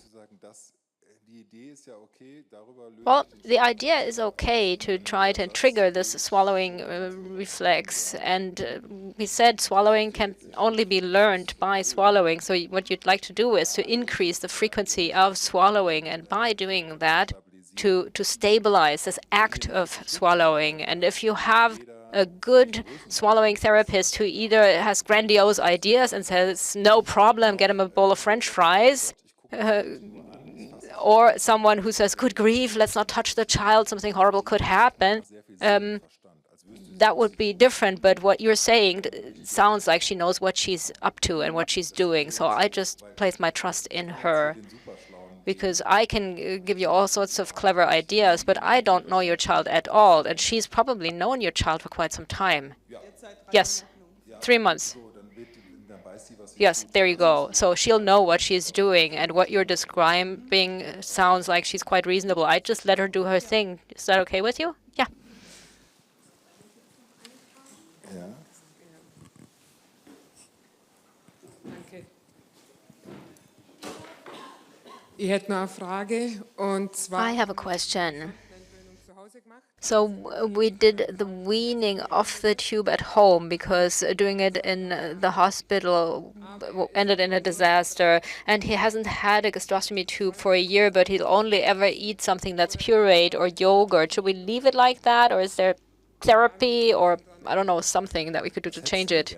Well, the idea is okay to try to trigger this swallowing reflex, and we said swallowing can only be learned by swallowing, so what you'd like to do is to increase the frequency of swallowing, and by doing that to stabilize this act of swallowing. And if you have a good swallowing therapist who either has grandiose ideas and says, no problem, get him a bowl of French fries, or someone who says, good grief, let's not touch the child, something horrible could happen, that would be different. But what you're saying sounds like she knows what she's up to and what she's doing. So I just place my trust in her, because I can give you all sorts of clever ideas, but I don't know your child at all, and she's probably known your child for quite some time. Yes, 3 months. Yes, there you go. So she'll know what she's doing, and what you're describing sounds like she's quite reasonable. I just let her do her thing. Is that okay with you? Yeah. Ich hätte noch eine Frage, und zwar... I have a question. So we did the weaning off the tube at home because doing it in the hospital ended in a disaster. And he hasn't had a gastrostomy tube for a year, but he'll only ever eat something that's pureed or yogurt. Should we leave it like that, or is there therapy or, I don't know, something that we could do to change it?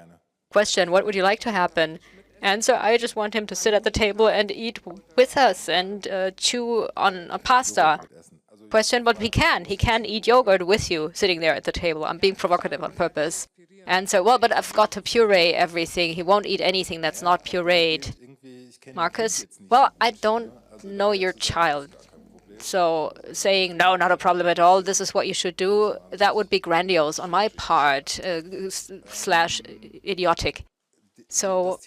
Question, what would you like to happen? Answer, I just want him to sit at the table and eat with us and chew on a pasta. Question, but he can eat yogurt with you sitting there at the table. I'm being provocative on purpose. answer, well, but I've got to puree everything. He won't eat anything that's not pureed. Markus, well, I don't know your child. So saying, no, not a problem at all, this is what you should do, that would be grandiose on my part, slash idiotic. So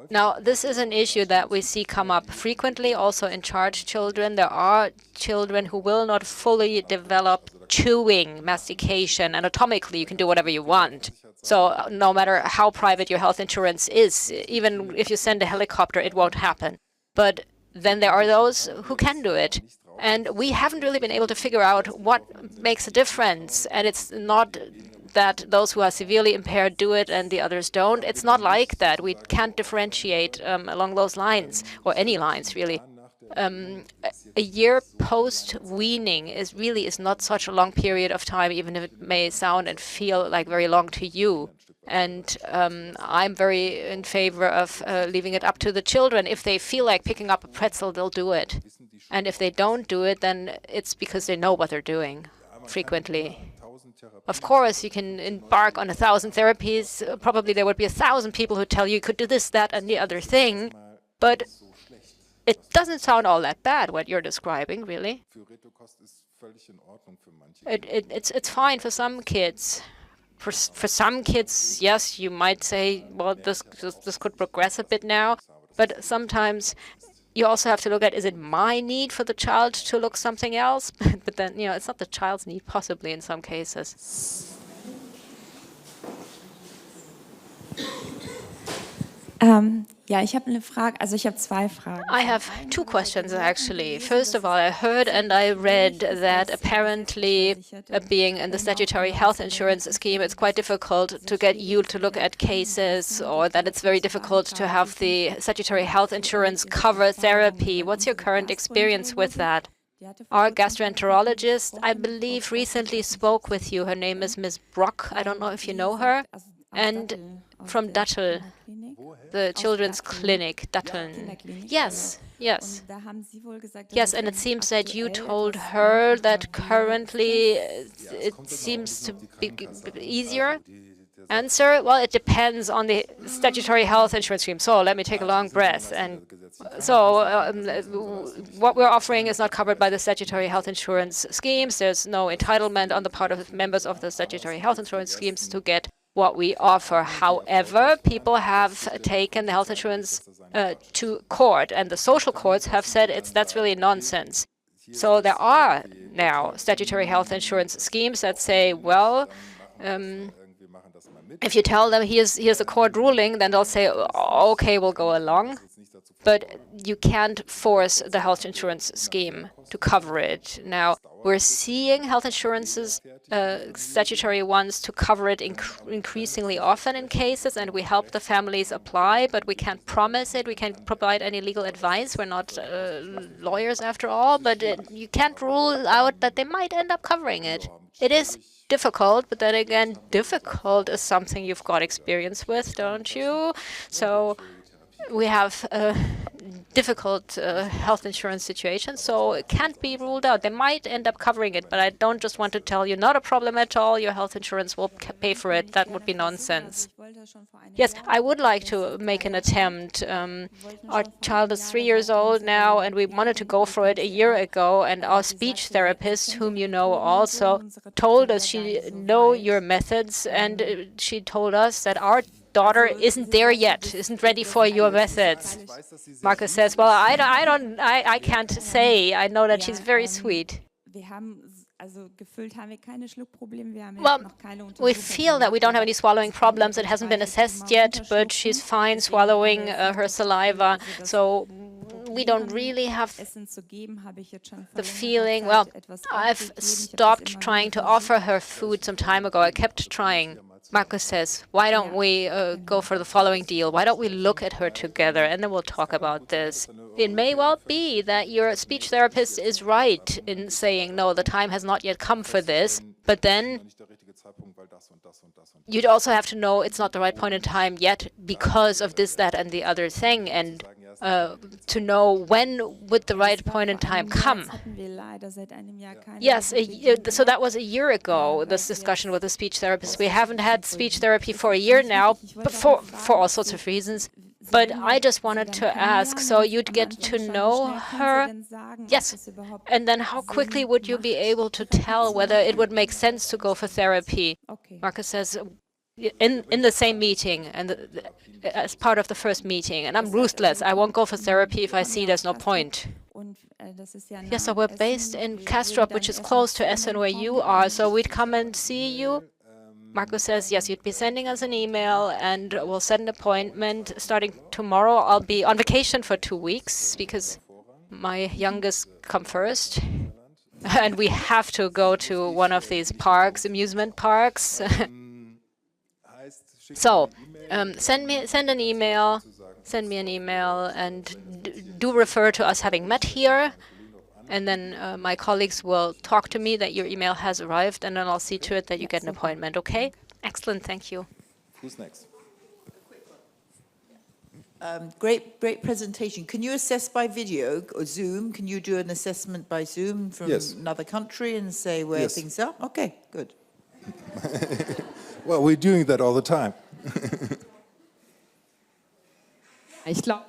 now this is an issue that we see come up frequently also in charge children. There are children who will not fully develop chewing, mastication. Anatomically, you can do whatever you want. So no matter how private your health insurance is, even if you send a helicopter, it won't happen. But then there are those who can do it. And we haven't really been able to figure out what makes a difference. And it's not that those who are severely impaired do it and the others don't. It's not like that. We can't differentiate along those lines, or any lines, really. A year post-weaning is not such a long period of time, even if it may sound and feel like very long to you. And I'm very in favor of leaving it up to the children. If they feel like picking up a pretzel, they'll do it. And if they don't do it, then it's because they know what they're doing, frequently. Of course, you can embark on 1,000 therapies. Probably there would be 1,000 people who tell you could do this, that, and the other thing. But it doesn't sound all that bad, what you're describing, really. It's fine for some kids. For some kids, yes, you might say, well, this could progress a bit now. But sometimes you also have to look at, is it my need for the child to look something else? But then, it's not the child's need, possibly, in some cases. Ja, ich habe eine Frage, also ich habe zwei Fragen. I have two questions, actually. First of all, I heard and I read that apparently being in the statutory health insurance scheme, it's quite difficult to get you to look at cases, or that it's very difficult to have the statutory health insurance cover therapy. What's your current experience with that? Our gastroenterologist, I believe, recently spoke with you. Her name is Ms. Brock. I don't know if you know her. And from Titel, the children's clinic, Datteln. Yes, yes. Yes, and it seems that you told her that currently it seems to be easier. Answer, well, it depends on the statutory health insurance scheme. So let me take a long breath. And so what we're offering is not covered by the statutory health insurance schemes. There's no entitlement on the part of members of the statutory health insurance schemes to get what we offer. However, people have taken the health insurance to court, and the social courts have said that's really nonsense. So there are now statutory health insurance schemes that say, well, if you tell them here's a court ruling, then they'll say, okay, we'll go along. But you can't force the health insurance scheme to cover it. Now, we're seeing health insurances, statutory ones, to cover it increasingly often in cases, and we help the families apply, but we can't promise it. We can't provide any legal advice. We're not lawyers after all, but you can't rule out that they might end up covering it. It is difficult, but then again, difficult is something you've got experience with, don't you? So we have difficult health insurance situations, so it can't be ruled out. They might end up covering it, but I don't just want to tell you, not a problem at all, your health insurance will pay for it. That would be nonsense. Yes, I would like to make an attempt. Our child is 3 years old now, and we wanted to go for it a year ago, and our speech therapist, whom you know also, told us she knows your methods, and she told us that our daughter isn't there yet, isn't ready for your methods. Markus says, well, I can't say. I know that she's very sweet. Well, we feel that we don't have any swallowing problems. It hasn't been assessed yet, but she's fine swallowing her saliva. So we don't really have the feeling, well, I've stopped trying to offer her food some time ago. I kept trying. Markus says, why don't we go for the following deal? Why don't we look at her together, and then we'll talk about this. It may well be that your speech therapist is right in saying, no, the time has not yet come for this, but then you'd also have to know it's not the right point in time yet because of this, that, and the other thing. And to know when would the right point in time come. Yes, so that was a year ago, this discussion with the speech therapist. We haven't had speech therapy for a year now, but for all sorts of reasons. But I just wanted to ask, so you'd get to know her? Yes. And then how quickly would you be able to tell whether it would make sense to go for therapy? Markus says, in the same meeting, and as part of the first meeting. And I'm ruthless. I won't go for therapy if I see there's no point. Yes, so we're based in Kastrup, which is close to Essen where you are, so we'd come and see you. Markus says, yes, you'd be sending us an email and we'll set an appointment. Starting tomorrow, I'll be on vacation for 2 weeks because my youngest come first. And we have to go to one of these parks, amusement parks. So, send me an email, and do refer to us having met here. And then my colleagues will talk to me that your email has arrived, and then I'll see to it that you get an appointment, okay? Excellent, thank you. Who's next? Great presentation. Can you assess by video or Zoom? Can you do an assessment by Zoom from another country and say where things are? Okay, good. Well, we're doing that all the time. Ich glaube,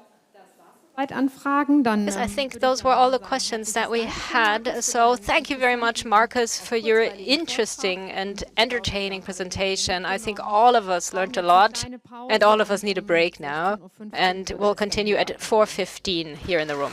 Anfragen, dann. Yes, I think those were all the questions that we had. So thank you very much, Markus, for your interesting and entertaining presentation. I think all of us learned a lot, and all of us need a break now. And we'll continue at 4:15 here in the room.